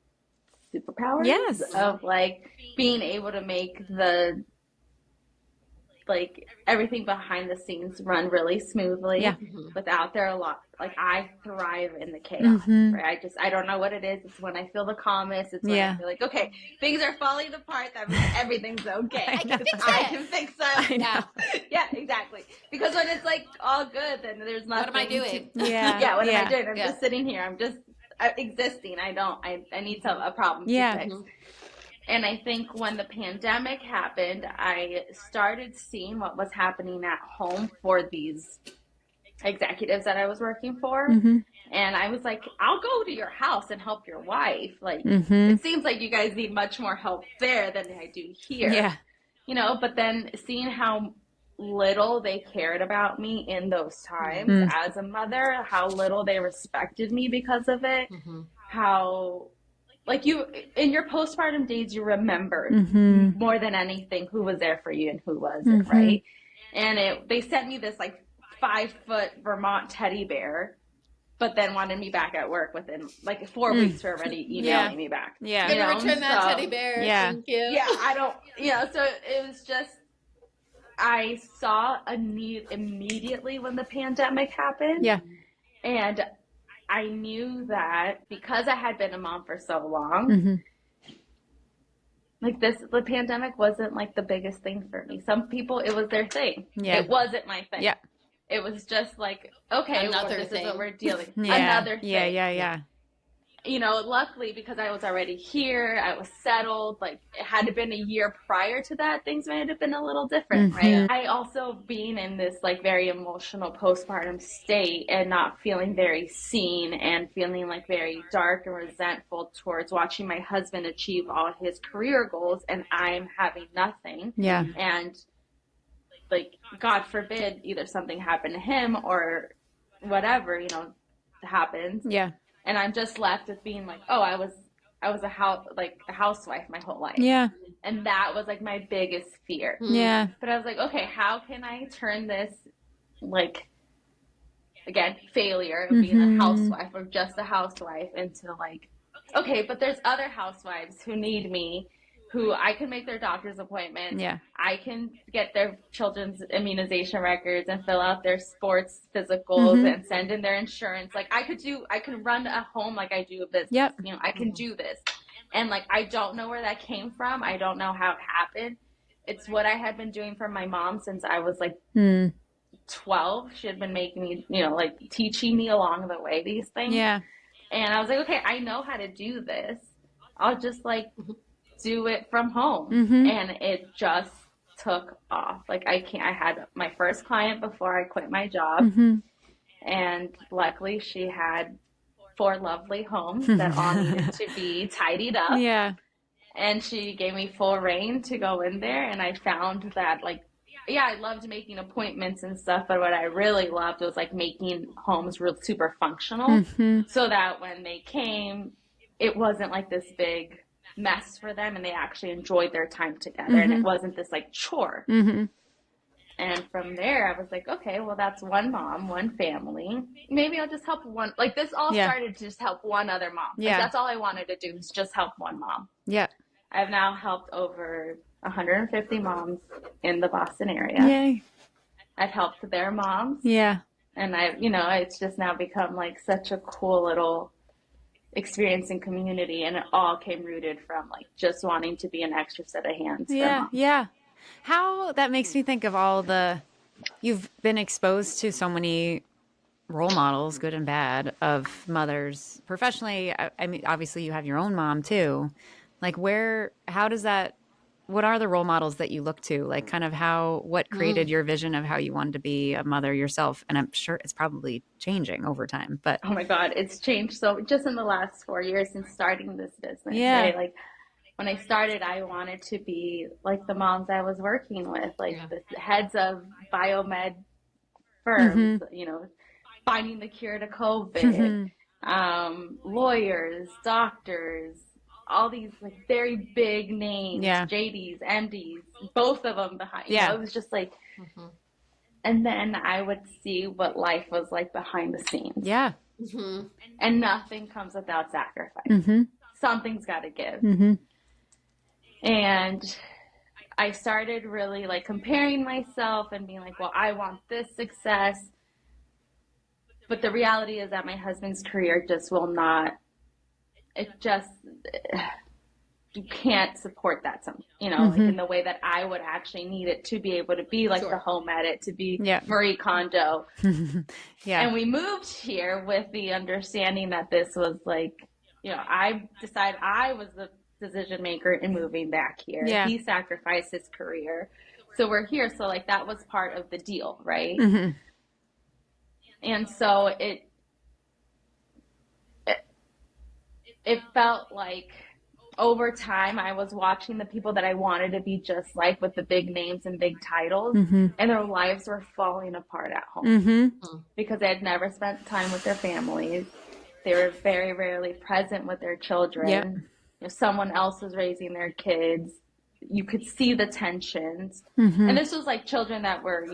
superpowers of like being able to make the like everything behind the scenes run really smoothly without there a lot. Like I thrive in the chaos, right? I don't know what it is. It's when I feel the calmness. It's when I feel like, okay, things are falling apart. That means everything's okay. I can fix them. Yeah, exactly. Because when it's like all good, then there's nothing. What am I doing? What am I doing? I'm just sitting here. I'm just existing. I need a problem to fix. And I think when the pandemic happened, I started seeing what was happening at home for these executives that I was working for. And I was like, I'll go to your house and help your wife. Like, it seems like you guys need much more help there than I do here. Yeah. But then seeing how little they cared about me in those times as a mother, how little they respected me because of it, how... like you, in your postpartum days, you remembered more than anything who was there for you and who wasn't, right? And they sent me this like 5-foot Vermont teddy bear, but then wanted me back at work within like 4 weeks for already emailing me back. Yeah. Return that teddy bear. Yeah. Thank you. Yeah, I don't, so it was just, I saw a need immediately when the pandemic happened. Yeah. And I knew that because I had been a mom for so long, like the pandemic wasn't like the biggest thing for me. Some people, it was their thing. Yeah. It wasn't my thing. Yeah. It was just like, okay, this is what we're dealing with. Another thing. Yeah. luckily because I was already here, I was settled, like it had been a year prior to that, things might have been a little different, right? I also being in this like very emotional postpartum state and not feeling very seen and feeling like very dark and resentful towards watching my husband achieve all his career goals and I'm having nothing. Yeah. And like, God forbid, either something happened to him or whatever, happens. Yeah. And I'm just left with being like, oh, I was a housewife my whole life. Yeah. And that was like my biggest fear. Yeah. But I was like, okay, how can I turn this, like, again, failure of being a housewife or just a housewife into like, okay, but there's other housewives who need me, who I can make their doctor's appointment. Yeah. I can get their children's immunization records and fill out their sports physicals and send in their insurance. Like I can run a home like I do a business. Yep. I can do this. And like, I don't know where that came from. I don't know how it happened. It's what I had been doing for my mom since I was like 12. She had been making me, like teaching me along the way these things. Yeah. And I was like, okay, I know how to do this. I'll just like do it from home. And it just took off. Like I had my first client before I quit my job. And luckily she had 4 lovely homes that all needed to be tidied up. Yeah. And she gave me full reign to go in there. And I found that like, yeah, I loved making appointments and stuff, but what I really loved was like making homes real super functional so that when they came, it wasn't like this big mess for them and they actually enjoyed their time together and it wasn't this like chore. And from there I was like, okay, well that's one mom, one family. Maybe I'll just help one. Like this all started to just help one other mom. Like that's all I wanted to do was just help one mom. Yeah. I've now helped over 150 moms in the Boston area. Yay. I've helped their moms. Yeah. And it's just now become like such a cool little experience and community. And it all came rooted from like just wanting to be an extra set of hands. Yeah. Yeah. How that makes me think of you've been exposed to so many role models, good and bad, of mothers professionally. I mean, obviously you have your own mom too. Like what are the role models that you look to? Like kind of what created your vision of how you wanted to be a mother yourself? And I'm sure it's probably changing over time, but. Oh my God, it's changed. So just in the last 4 years since starting this business, yeah. Right? Like when I started, I wanted to be like the moms I was working with, like the heads of biomed firms, finding the cure to COVID, lawyers, doctors, all these like very big names, JDs, MDs, both of them behind. It was just like, and then I would see what life was like behind the scenes. Yeah. And nothing comes without sacrifice. Something's got to give. And I started really like comparing myself and being like, well, I want this success. But the reality is that my husband's career just will not, you can't support that like in the way that I would actually need it to be able to be like the home edit, to be Marie Kondo. And we moved here with the understanding that this was like, I decided I was the decision maker in moving back here. He sacrificed his career. So we're here. So like that was part of the deal, right? And so it felt like over time I was watching the people that I wanted to be just like with the big names and big titles and their lives were falling apart at home because they had never spent time with their families. They were very rarely present with their children. Someone else was raising their kids. You could see the tensions. And this was like children that were,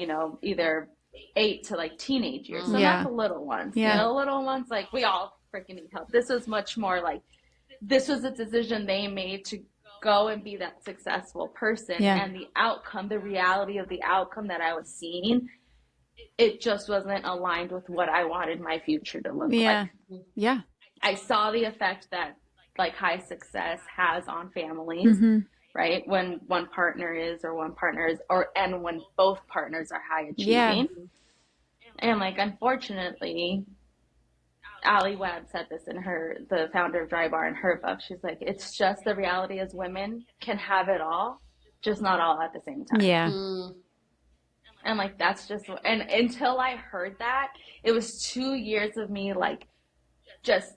either 8 to like teenage years. So not the little ones. The little ones, like we all freaking need help. This was much more like, this was a decision they made to go and be that successful person. And the outcome, the reality of the outcome that I was seeing, it just wasn't aligned with what I wanted my future to look like. I saw the effect that like high success has on families, right? When one partner is, and when both partners are high achieving. And like, unfortunately, Allie Webb said this in the founder of Dry Bar, in her book. She's like, it's just the reality is women can have it all, just not all at the same time. Yeah. And like, that's just, and until I heard that, it was 2 years of me like just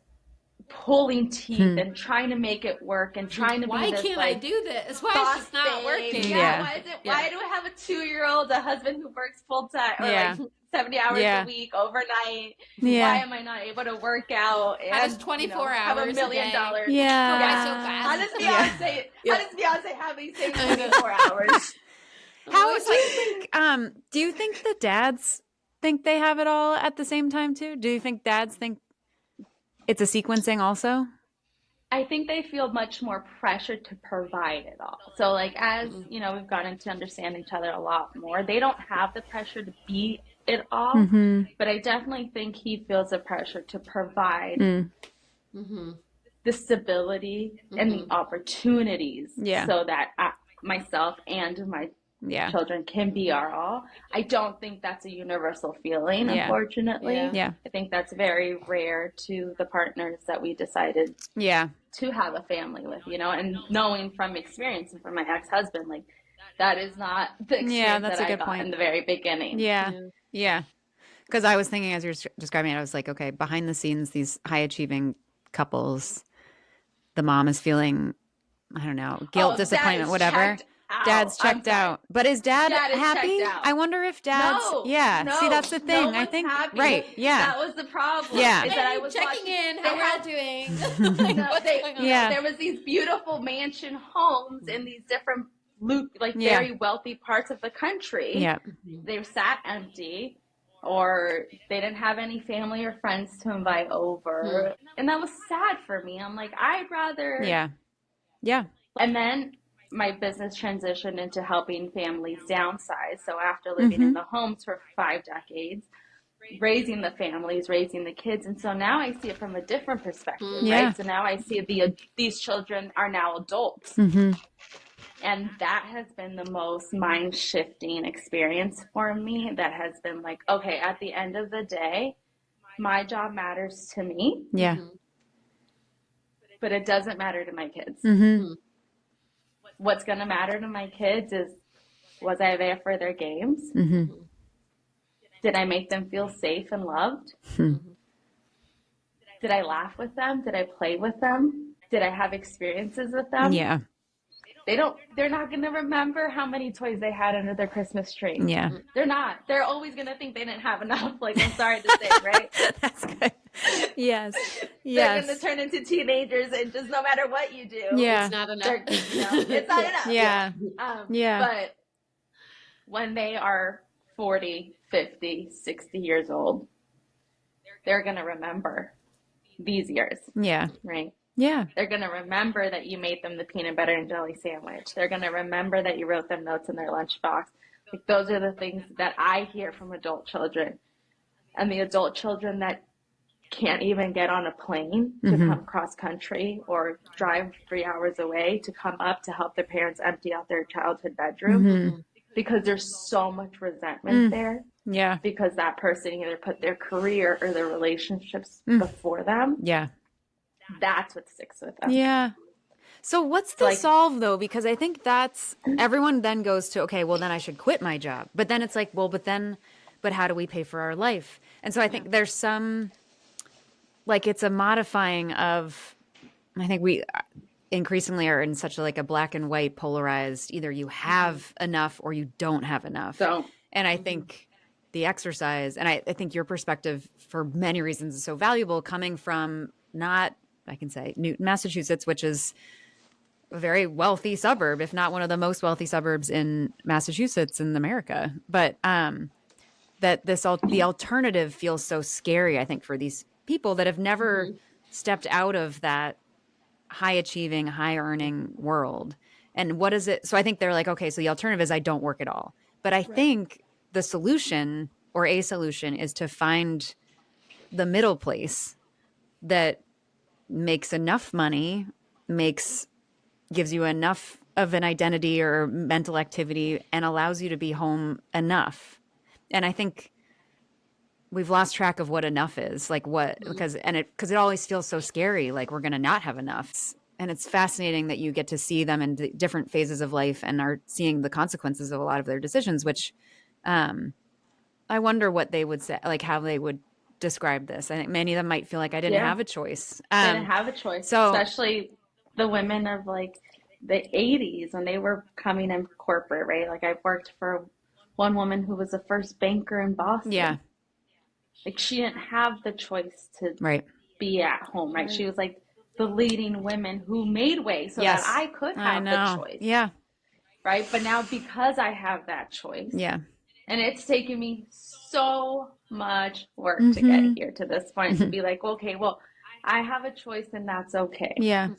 pulling teeth and trying to make it work and trying to be why this, can't like, I do this? Why is this not working? Yeah. Why do I have a 2-year-old, a husband who works full time or like 70 hours a week overnight? Why am I not able to work out and how does 24 hours have $1 million? Yeah. How does Beyonce have these same 24 hours? How do you think the dads think they have it all at the same time too? Do you think dads think it's a sequencing also? I think they feel much more pressure to provide it all. So like, as we've gotten to understand each other a lot more, they don't have the pressure to be it all, but I definitely think he feels the pressure to provide the stability and the opportunities so that myself and my children can be our all. I don't think that's a universal feeling, unfortunately. I think that's very rare to the partners that we decided to have a family with, and knowing from experience and from my ex-husband, like, that is not the experience that I got in the very beginning. Yeah. Because I was thinking, as you're describing it, I was like, okay, behind the scenes, these high achieving couples, the mom is feeling, I don't know, guilt, disappointment, whatever. Dad's checked out. But is dad happy? I wonder if dad's see, that's the thing. I think happy. Right. Yeah. That was the problem. Yeah. Is that I was checking in, how we're all doing. There was these beautiful mansion homes in these different very wealthy parts of the country. Yeah. They sat empty, or they didn't have any family or friends to invite over. And that was sad for me. I'm like, I'd rather Yeah. And then my business transitioned into helping families downsize. So after living in the homes for 5 decades, raising the families, raising the kids. And so now I see it from a different perspective, right? So now I see these children are now adults. And that has been the most mind-shifting experience for me. That has been like, okay, at the end of the day, my job matters to me. Yeah. But it doesn't matter to my kids. What's going to matter to my kids is, was I there for their games? Did I make them feel safe and loved? Did I laugh with them? Did I play with them? Did I have experiences with them? Yeah. They're not going to remember how many toys they had under their Christmas tree. Yeah. They're not. They're always going to think they didn't have enough. Like, I'm sorry to say, right? That's good. Yes. They're going to turn into teenagers, and just no matter what you do, it's not enough. It's not enough. Yeah. But when they are 40, 50, 60 years old, they're going to remember these years. Yeah. Right? Yeah. They're going to remember that you made them the peanut butter and jelly sandwich. They're going to remember that you wrote them notes in their lunchbox. Like, those are the things that I hear from adult children. And the adult children that can't even get on a plane to come cross country or drive 3 hours away to come up to help their parents empty out their childhood bedroom because there's so much resentment there. Yeah. Because that person either put their career or their relationships before them. Yeah. That's what sticks with them. Yeah. So what's the solve though? Because I think that's, everyone then goes to, okay, well then I should quit my job. But then it's like, well, but how do we pay for our life? And so I think there's some, like, it's a modifying of, I think we increasingly are in such a black and white polarized, either you have enough or you don't have enough. And I think the exercise, and I think your perspective for many reasons is so valuable, coming from not, I can say, Newton, Massachusetts, which is a very wealthy suburb, if not one of the most wealthy suburbs in Massachusetts in America. But that the alternative feels so scary, I think, for these people that have never stepped out of that high achieving, high earning world. And what is it? So I think they're like, okay, so the alternative is I don't work at all. But I think the solution, or a solution, is to find the middle place that makes enough money, gives you enough of an identity or mental activity, and allows you to be home enough. And I think we've lost track of what enough is, like what, because it always feels so scary, like we're going to not have enough. And it's fascinating that you get to see them in different phases of life and are seeing the consequences of a lot of their decisions, which I wonder what they would say, like how they would describe this. I think many of them might feel like I didn't have a choice. They didn't have a choice, especially the women of like the 80s when they were coming in corporate, right? Like I've worked for one woman who was the first banker in Boston. Yeah. Like she didn't have the choice to right. be at home, right? She was like the leading women who made way so that I could have the choice. Yeah. Right. But now because I have that choice. Yeah. And it's taken me so much work to get here to this point to be like, okay, well, I have a choice and that's okay. Yeah.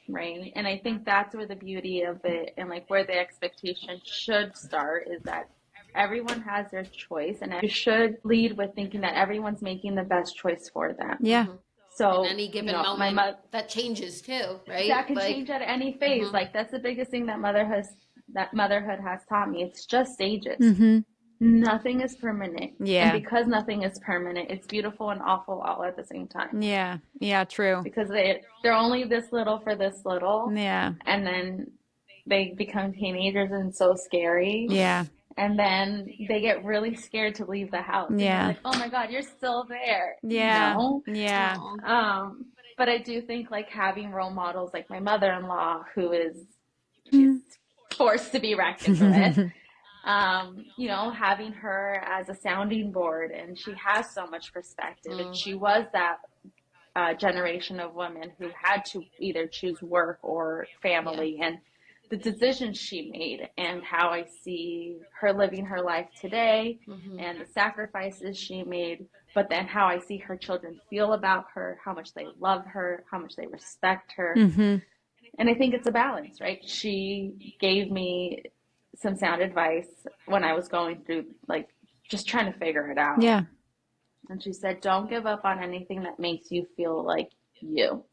Right. And I think that's where the beauty of it and like where the expectation should start is that everyone has their choice and you should lead with thinking that everyone's making the best choice for them. Yeah. So in any given moment that changes too, right? That can change at any phase. Like that's the biggest thing that motherhood has taught me. It's just stages. Nothing is permanent. Yeah. And because nothing is permanent, it's beautiful and awful all at the same time. Yeah. Yeah, true. Because they're only this little for this little. Yeah. And then they become teenagers and so scary. Yeah. And then they get really scared to leave the house. Yeah. Like, oh my God, you're still there. Yeah. No. Yeah. But I do think like having role models like my mother-in-law, who is she's forced to be reckoned with. You know, having her as a sounding board, and she has so much perspective, and she was that generation of women who had to either choose work or family, and the decisions she made, and how I see her living her life today, and the sacrifices she made, but then how I see her children feel about her, how much they love her, how much they respect her, and I think it's a balance, right? She gave me some sound advice when I was going through, like, just trying to figure it out. Yeah. And she said, don't give up on anything that makes you feel like you.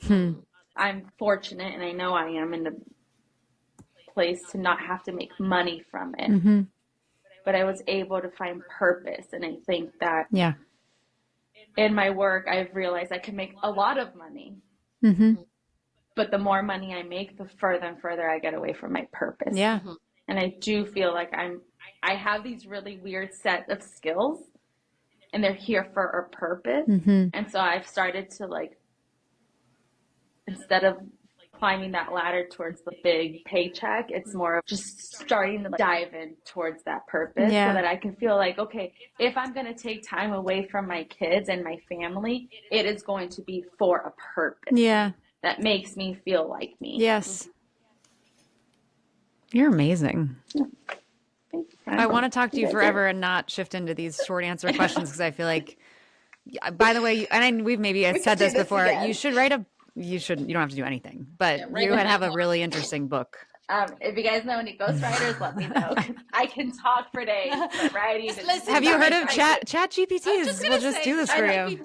I'm fortunate, and I know I am in a place to not have to make money from it. But I was able to find purpose. And I think that in my work, I've realized I can make a lot of money. But the more money I make, the further and further I get away from my purpose. Yeah. And I do feel like I have these really weird set of skills and they're here for a purpose. And so I've started to like, instead of climbing that ladder towards the big paycheck, it's more of just starting to dive in towards that purpose so that I can feel like, okay, if I'm going to take time away from my kids and my family, it is going to be for a purpose. Yeah. That makes me feel like me. Yes. You're amazing. I want to talk to you forever and not shift into these short answer questions because I feel like, by the way, and we've maybe said this before, you should you don't have to do anything, but you would have a really interesting book. If you guys know any ghostwriters, let me know. I can talk for days, but writing. Have you heard of Chat GPT? We'll just do this for you.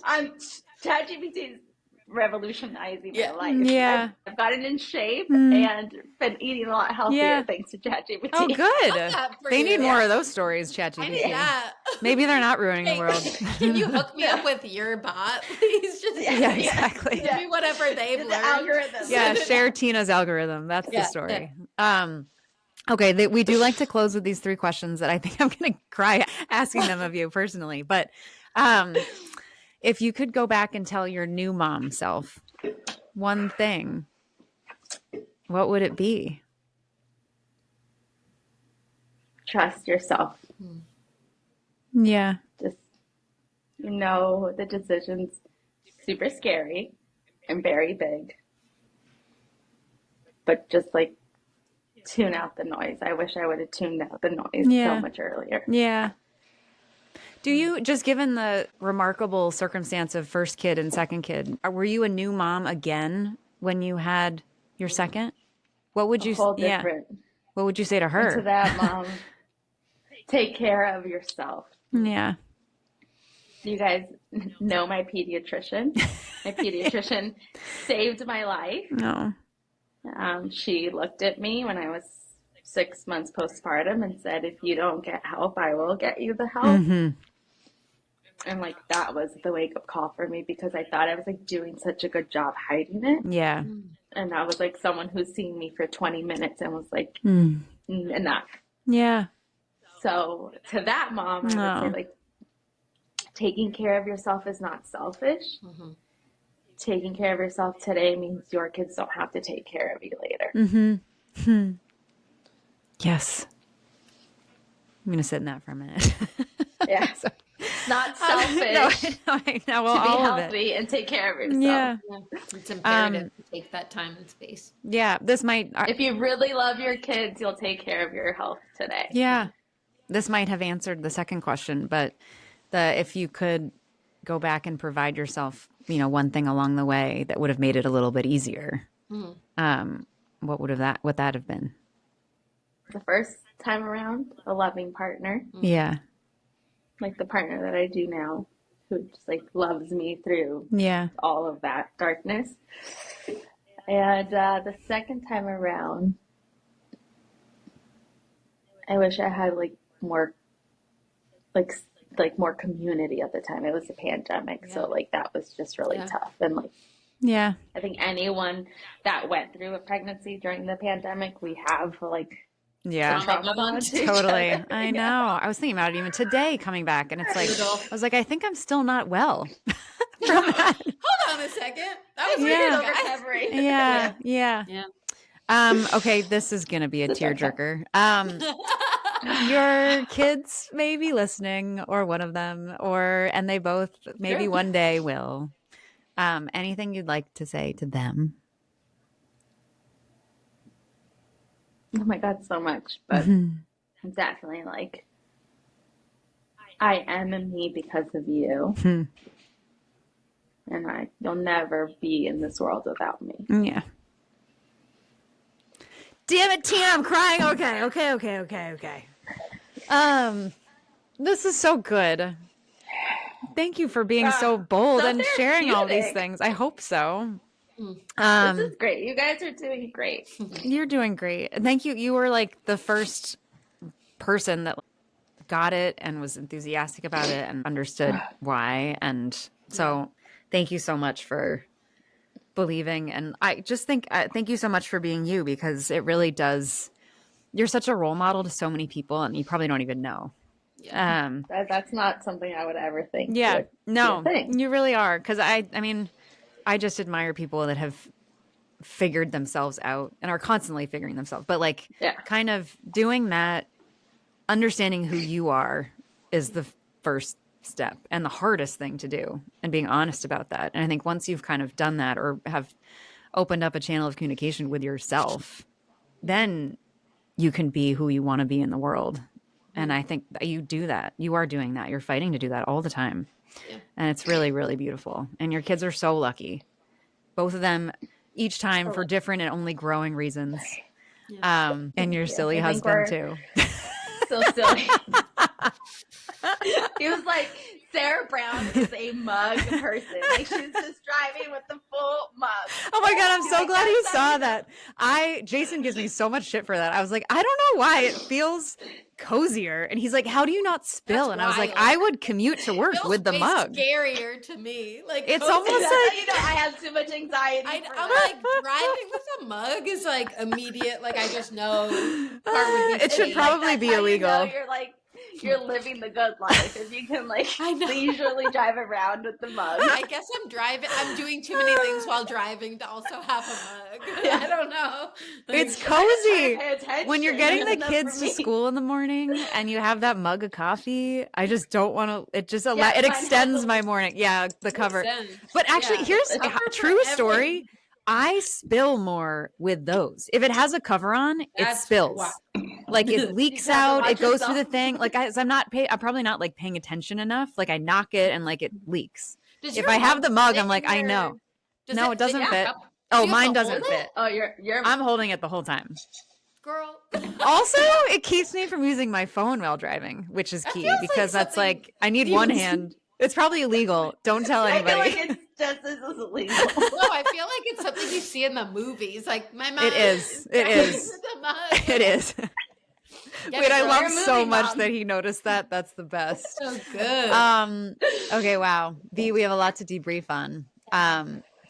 Chat GPT revolutionizing my life. Yeah. I've gotten in shape and been eating a lot healthier thanks to ChatGPT. Oh, good. They need more of those stories, ChatGPT. Yeah. Maybe they're not ruining the world. Can you hook me up with your bot? Please just exactly. Give me whatever they've learned. Algorithms. Yeah, share Tina's algorithm. That's the story. Okay, we do like to close with these 3 questions that I think I'm going to cry asking them of you personally. But if you could go back and tell your new mom self one thing, what would it be? Trust yourself. Yeah. Just, the decision's super scary and very big. But just like tune out the noise. I wish I would have tuned out the noise so much earlier. Yeah. Do you, just given the remarkable circumstance of first kid and second kid, were you a new mom again when you had your second? What would you say? What would you say to her? To that mom, take care of yourself. Yeah. You guys know my pediatrician. My pediatrician saved my life. No. She looked at me when I was 6 months postpartum and said, if you don't get help, I will get you the help. And like that was the wake up call for me because I thought I was like doing such a good job hiding it. Yeah. And that was like someone who's seen me for 20 minutes and was like, enough. Yeah. So to that mom, I would say like taking care of yourself is not selfish. Mm-hmm. Taking care of yourself today means your kids don't have to take care of you later. Mm-hmm. Yes. I'm going to sit in that for a minute. Yeah. Not selfish no, well, to be all healthy and take care of yourself. Yeah. It's imperative to take that time and space. Yeah. This might... if you really love your kids, you'll take care of your health today. Yeah. This might have answered the second question, but if you could go back and provide yourself, one thing along the way that would have made it a little bit easier, what would that have been? The first time around, a loving partner. Yeah. Like the partner that I do now, who just like loves me through all of that darkness. And the second time around, I wish I had like more, like more community at the time. It was a pandemic, so like that was just really tough. And like, I think anyone that went through a pregnancy during the pandemic, we have like. Yeah, totally. I know. I was thinking about it even today coming back, and it's like, I was like, I think I'm still not well from that. Hold on a second. That was recovery. Yeah. Okay, this is going to be a tearjerker. Your kids may be listening, or one of them, and they both maybe one day will. Anything you'd like to say to them? Oh my God, so much. But I'm definitely like, I am me because of you. And you'll never be in this world without me. Yeah. Damn it, Tina, I'm crying. Okay. This is so good. Thank you for being so bold and sharing all these things. I hope so. This is great. You guys are doing great. You're doing great. Thank you. You were like the first person that got it and was enthusiastic about it and understood why. And so thank you so much for believing. And I just think, thank you so much for being you, because it really does. You're such a role model to so many people, and you probably don't even know. That's not something I would ever think. Yeah, no, you really are. Because I mean, I just admire people that have figured themselves out and are constantly figuring themselves. But like kind of doing that, understanding who you are is the first step and the hardest thing to do, and being honest about that. And I think once you've kind of done that, or have opened up a channel of communication with yourself, then you can be who you want to be in the world. And I think that you do that. You are doing that. You're fighting to do that all the time. Yeah. And it's really, really beautiful. And your kids are so lucky. Both of them, each time for different and only growing reasons. Yeah. And your silly husband too. So silly. He was like, Sarah Brown is a mug person. Like, she's just driving with the full mug. Oh my God, I'm so glad you saw that. Jason gives me so much shit for that. I was like, I don't know why it feels cozier. And he's like, how do you not spill? And I was like, I would commute to work with the mug. Scarier to me. Like, it's almost like, I have too much anxiety. I'm like, driving with a mug is like immediate. Like, I just know it should probably be illegal. You're like, you're living the good life if you can like leisurely drive around with the mug. I guess I'm doing too many things while driving to also have a mug. I don't know. It's cozy. When you're getting the kids to school in the morning and you have that mug of coffee, I just don't want to, it extends my morning. Yeah, the cover. But actually, here's a true story. I spill more with those. If it has a cover on, it spills. Wow. Like it leaks out, it goes through the thing. Like I'm probably not like paying attention enough. Like I knock it and like it leaks. If I have the mug, I'm like, I know. No, it doesn't fit. Oh, mine doesn't fit. Oh, I'm holding it the whole time. Girl. Also, it keeps me from using my phone while driving, which is key, because that's like, I need one hand. It's probably illegal. Don't tell anybody. I feel like it's just as illegal. No, I feel like it's something you see in the movies. Like my mom. It is. It is. It is. Wait, I love so much that he noticed that. That's the best. So good. Okay, wow. Vee, we have a lot to debrief on.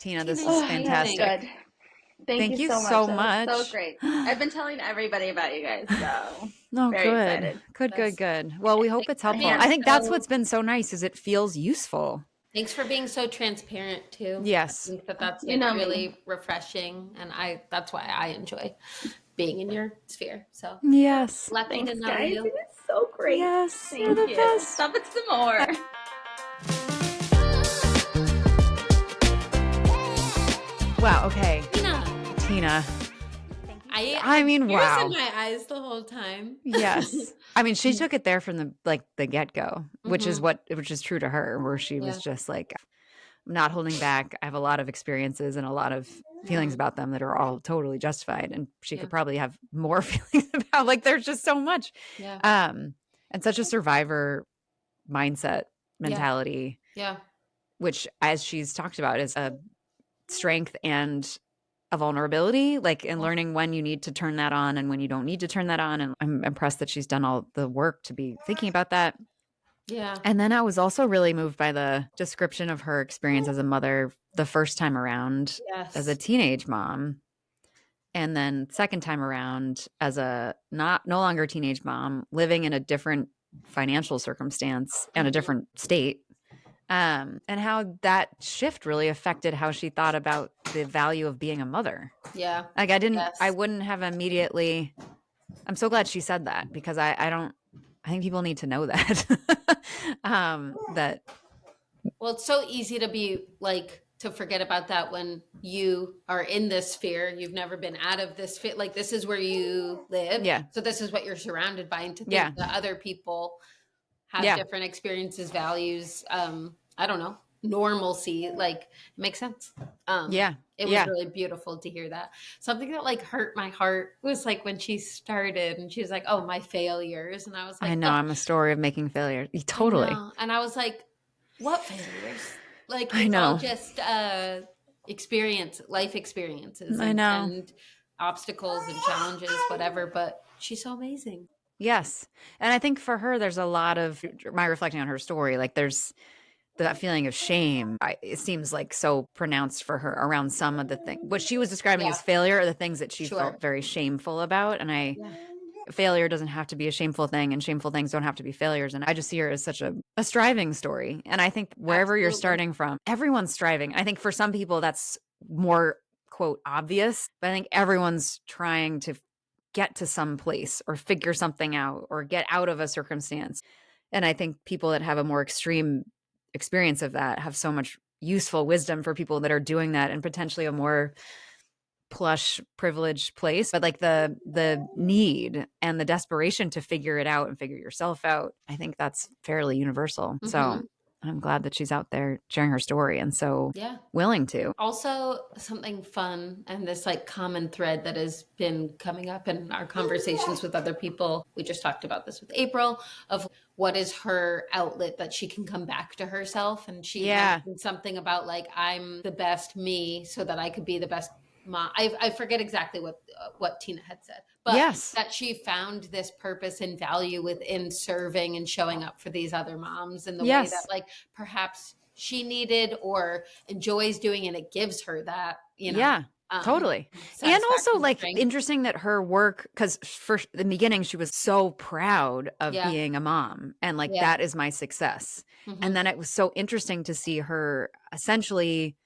Tina, this is fantastic. Good. Thank you so much. So great. I've been telling everybody about you guys, so very excited. Good. Well, we hope it's helpful. I think that's what's been so nice is it feels useful. Thanks for being so transparent too. Yes. I think that's really refreshing, and that's why I enjoy being in your sphere. So yes, lucky to know guys. you. It's so great. Yes, Thank you. Best. Stop it some more. Wow. Okay. Tina. I mean, wow. In my eyes the whole time. Yes. I mean, she took it there from the get-go, which is true to her, where she was just like, I'm not holding back. I have a lot of experiences and a lot of feelings about them that are all totally justified. And she could probably have more feelings about, like, there's just so much. Yeah. And such a survivor mindset mentality. Yeah. Which, as she's talked about, is a strength and a vulnerability, like in learning when you need to turn that on and when you don't need to turn that on. And I'm impressed that she's done all the work to be thinking about that. Yeah. And then I was also really moved by the description of her experience as a mother the first time around as a teenage mom. And then second time around as a no longer teenage mom, living in a different financial circumstance and a different state. And how that shift really affected how she thought about the value of being a mother. Yeah. Like I wouldn't have immediately, I'm so glad she said that, because I think people need to know that. Well, it's so easy to be like, to forget about that when you are in this sphere. You've never been out of this sphere. Like, this is where you live. Yeah. So this is what you're surrounded by. And to think that other people have different experiences, values, I don't know, normalcy, like, it makes sense. It was really beautiful to hear that. Something that like hurt my heart was like when she started and she was like, oh, my failures. And I was like, I know, I'm a story of making failures. Totally. And I was like, what failures? Like, I it's know. all just life experiences and obstacles and challenges, whatever. But she's so amazing. Yes. And I think for her, there's a lot of my reflecting on her story. Like, there's that feeling of shame. It seems like so pronounced for her around some of the things. What she was describing as failure are the things that she felt very shameful about. And failure doesn't have to be a shameful thing, and shameful things don't have to be failures. And I just see her as such a striving story. And I think wherever you're starting from, everyone's striving. I think for some people that's more, quote, obvious, but I think everyone's trying to get to some place or figure something out or get out of a circumstance. And I think people that have a more extreme experience of that have so much useful wisdom for people that are doing that in potentially a more plush, privileged place. But like the need and the desperation to figure it out and figure yourself out, I think that's fairly universal. Mm-hmm. So I'm glad that she's out there sharing her story and so willing to. Also, something fun and this like common thread that has been coming up in our conversations with other people. We just talked about this with April, of what is her outlet that she can come back to herself. And she mentioned something about like, I'm the best me so that I could be the best mom. I forget exactly what Tina had said, but that she found this purpose and value within serving and showing up for these other moms in the way that like perhaps she needed or enjoys doing, and it gives her that, you know. Yeah, totally. And also like interesting that her work, because for the beginning she was so proud of being a mom and like that is my success. Mm-hmm. And then it was so interesting to see her essentially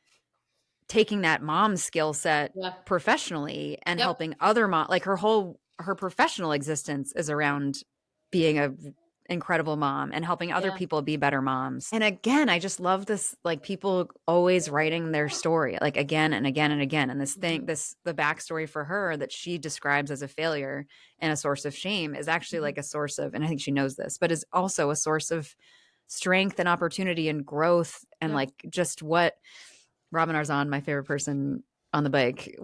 taking that mom skill set professionally and helping other mom, like her professional existence is around being a incredible mom and helping other people be better moms. And again, I just love this, like people always writing their story like again and again and again. And this thing, the backstory for her that she describes as a failure and a source of shame is actually like a source of, and I think she knows this, but is also a source of strength and opportunity and growth. And like just what Robin Arzon, my favorite person on the bike,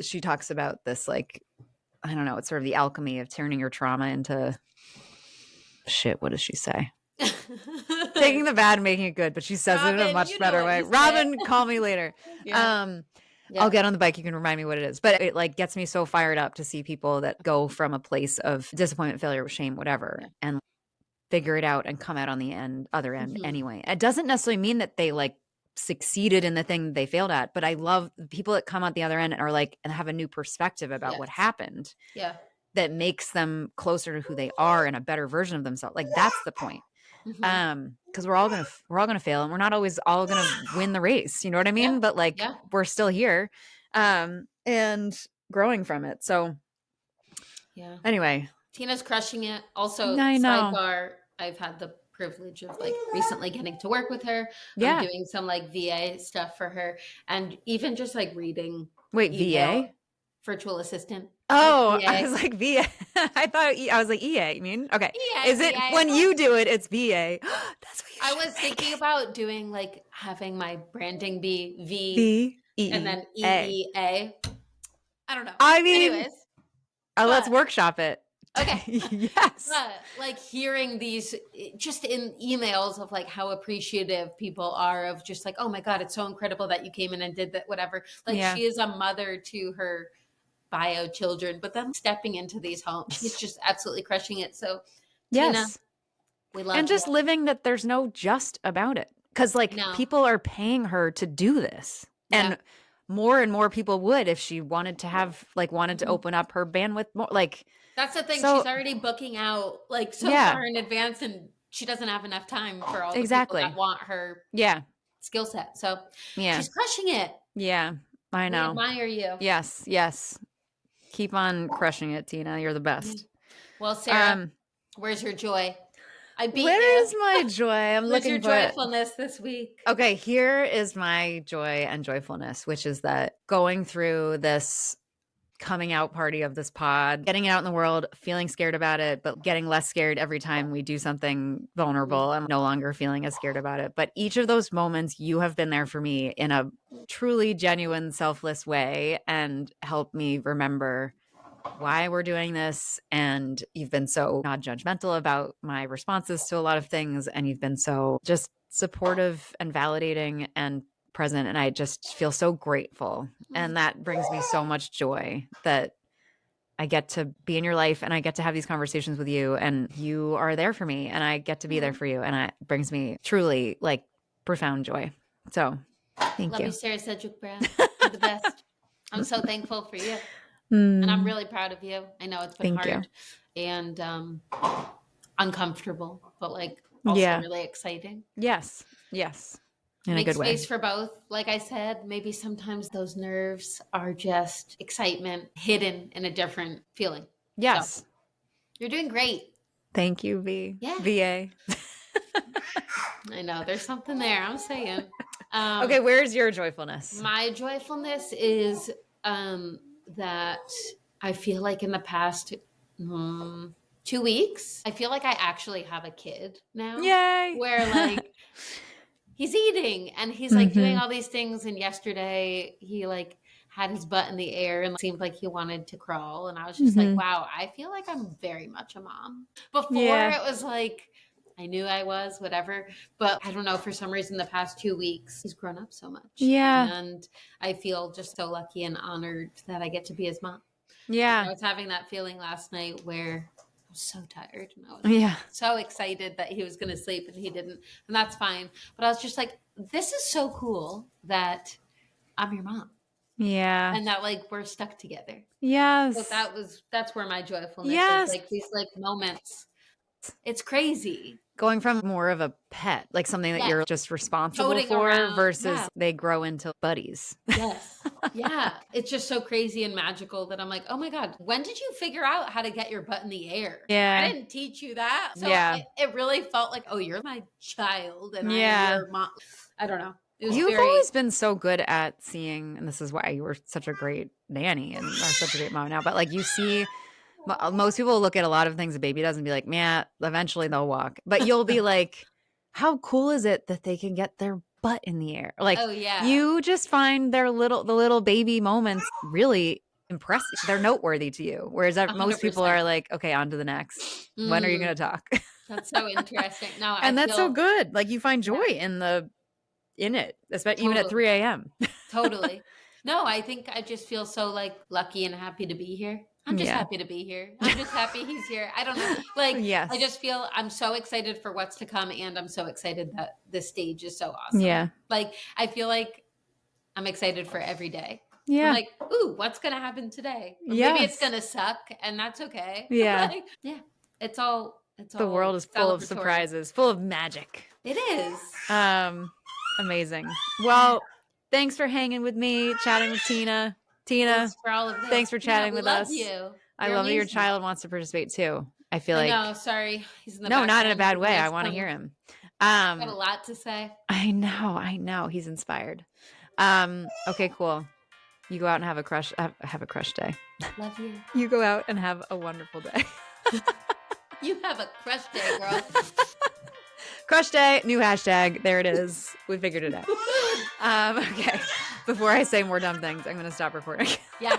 she talks about this, like, I don't know, it's sort of the alchemy of turning your trauma into shit. What does she say? Taking the bad and making it good, but she says Robin, it in a much better way. Robin, call me later. I'll get on the bike. You can remind me what it is. But it like gets me so fired up to see people that go from a place of disappointment, failure, shame, whatever, and figure it out and come out on the other end anyway. It doesn't necessarily mean that they like succeeded in the thing they failed at, but I love people that come out the other end and are like, and have a new perspective about what happened. Yeah. That makes them closer to who they are and a better version of themselves. Like that's the point. Because we're all gonna fail, and we're not always all gonna win the race. You know what I mean? But like we're still here, and growing from it. So anyway, Tina's crushing it. Also, sidebar, I've had the privilege of like recently getting to work with her. I'm doing some like VA stuff for her, and even just like reading. Wait, VA? Virtual assistant. Oh, I was like VA. I was like EA. You mean okay? EA, is it VA. When you do it? It's VA. That's what you I was thinking about doing like having my branding be V and then EEA. I don't know. I mean, anyways, let's workshop it. Okay. Yes. Like hearing these just in emails of like how appreciative people are of just like, oh my God, it's so incredible that you came in and did that, whatever. Like she is a mother to her bio children, but then stepping into these homes, she's just absolutely crushing it. So Tina, we love and just living that there's no just about it. Because like people are paying her to do this. And more people would if she wanted to have wanted to open up her bandwidth more. Like that's the thing. She's already booking out like so far in advance, and she doesn't have enough time for all the people that want her skill set. So she's crushing it. Yeah, I know. We admire you. Yes. Keep on crushing it, Tina. You're the best. Well, Sarah, where's your joy? I beat Where is my joy? I'm looking for your joyfulness this week. Okay, here is my joy and joyfulness, which is that going through this coming out party of this pod, getting it out in the world, feeling scared about it, but getting less scared every time we do something vulnerable. I'm no longer feeling as scared about it. But each of those moments, you have been there for me in a truly genuine, selfless way and helped me remember why we're doing this. And you've been so not judgmental about my responses to a lot of things. And you've been so just supportive and validating and present. And I just feel so grateful. And that brings me so much joy that I get to be in your life and I get to have these conversations with you and you are there for me and I get to be there for you. And it brings me truly like profound joy. So thank you. Love you, Sarah Sedgwick Brown. You're the best. I'm so thankful for you. And I'm really proud of you. I know it's been hard and uncomfortable, but like also really exciting. Yes. In Make a good way. Space for both. Like I said, maybe sometimes those nerves are just excitement hidden in a different feeling. Yes. So, you're doing great. Thank you, V. Yeah. VA. I know. There's something there. I'm saying. Okay, where's your joyfulness? My joyfulness is that I feel like in the past 2 weeks, I feel like I actually have a kid now. Yay! Where like he's eating and he's like doing all these things. And yesterday he like had his butt in the air and seemed like he wanted to crawl. And I was just like, wow, I feel like I'm very much a mom. Before it was like, I knew I was, whatever. But I don't know, for some reason, the past 2 weeks, he's grown up so much. Yeah. And I feel just so lucky and honored that I get to be his mom. Yeah. I was having that feeling last night where I was so tired. And I was so excited that he was going to sleep and he didn't. And that's fine. But I was just like, this is so cool that I'm your mom. Yeah. And that like we're stuck together. Yes. So that's where my joyfulness is. Like these like moments. It's crazy. Going from more of a pet, like something that you're just responsible Toting for around. versus they grow into buddies. Yes. Yeah. It's just so crazy and magical that I'm like, oh my God, when did you figure out how to get your butt in the air? Yeah. I didn't teach you that. So it really felt like, oh, you're my child and I'm your mom. I don't know. You've always been so good at seeing, and this is why you were such a great nanny and are such a great mom now, but like you see, most people look at a lot of things a baby does and be like, man, eventually they'll walk. But you'll be like, how cool is it that they can get their butt in the air? Like, you just find the little baby moments really impressive. They're noteworthy to you. Whereas 100%. Most people are like, okay, on to the next. When are you going to talk? That's so interesting. No, and that's so good. Like you find joy in it, especially even at 3 a.m. Totally. No, I think I just feel so like lucky and happy to be here. I'm just happy to be here. I'm just happy he's here. I don't know. Like, I just feel I'm so excited for what's to come. And I'm so excited that this stage is so awesome. Yeah. Like, I feel like I'm excited for every day. Yeah. I'm like, ooh, what's going to happen today? Or maybe it's going to suck and that's okay. Yeah. Like, yeah. It's all the world is full of surprises, full of magic. It is. Amazing. Well, thanks for hanging with me, chatting with Tina. Thanks for all of this. Thanks for chatting with us. You. I love that your child wants to participate too. I feel like. No, sorry. He's in the No, not in a bad way. I want to hear him. Got a lot to say. I know. He's inspired. Okay, cool. You go out and have a crush day. Love you. You go out and have a wonderful day. You have a crush day, girl. Crush day, new hashtag. There it is. We figured it out. Okay. Before I say more dumb things, I'm going to stop recording. Yeah.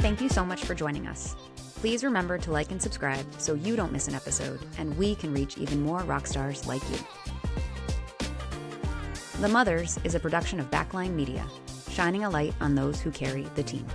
Thank you so much for joining us. Please remember to like and subscribe so you don't miss an episode and we can reach even more rock stars like you. The Mothers is a production of Backline Media, shining a light on those who carry the team.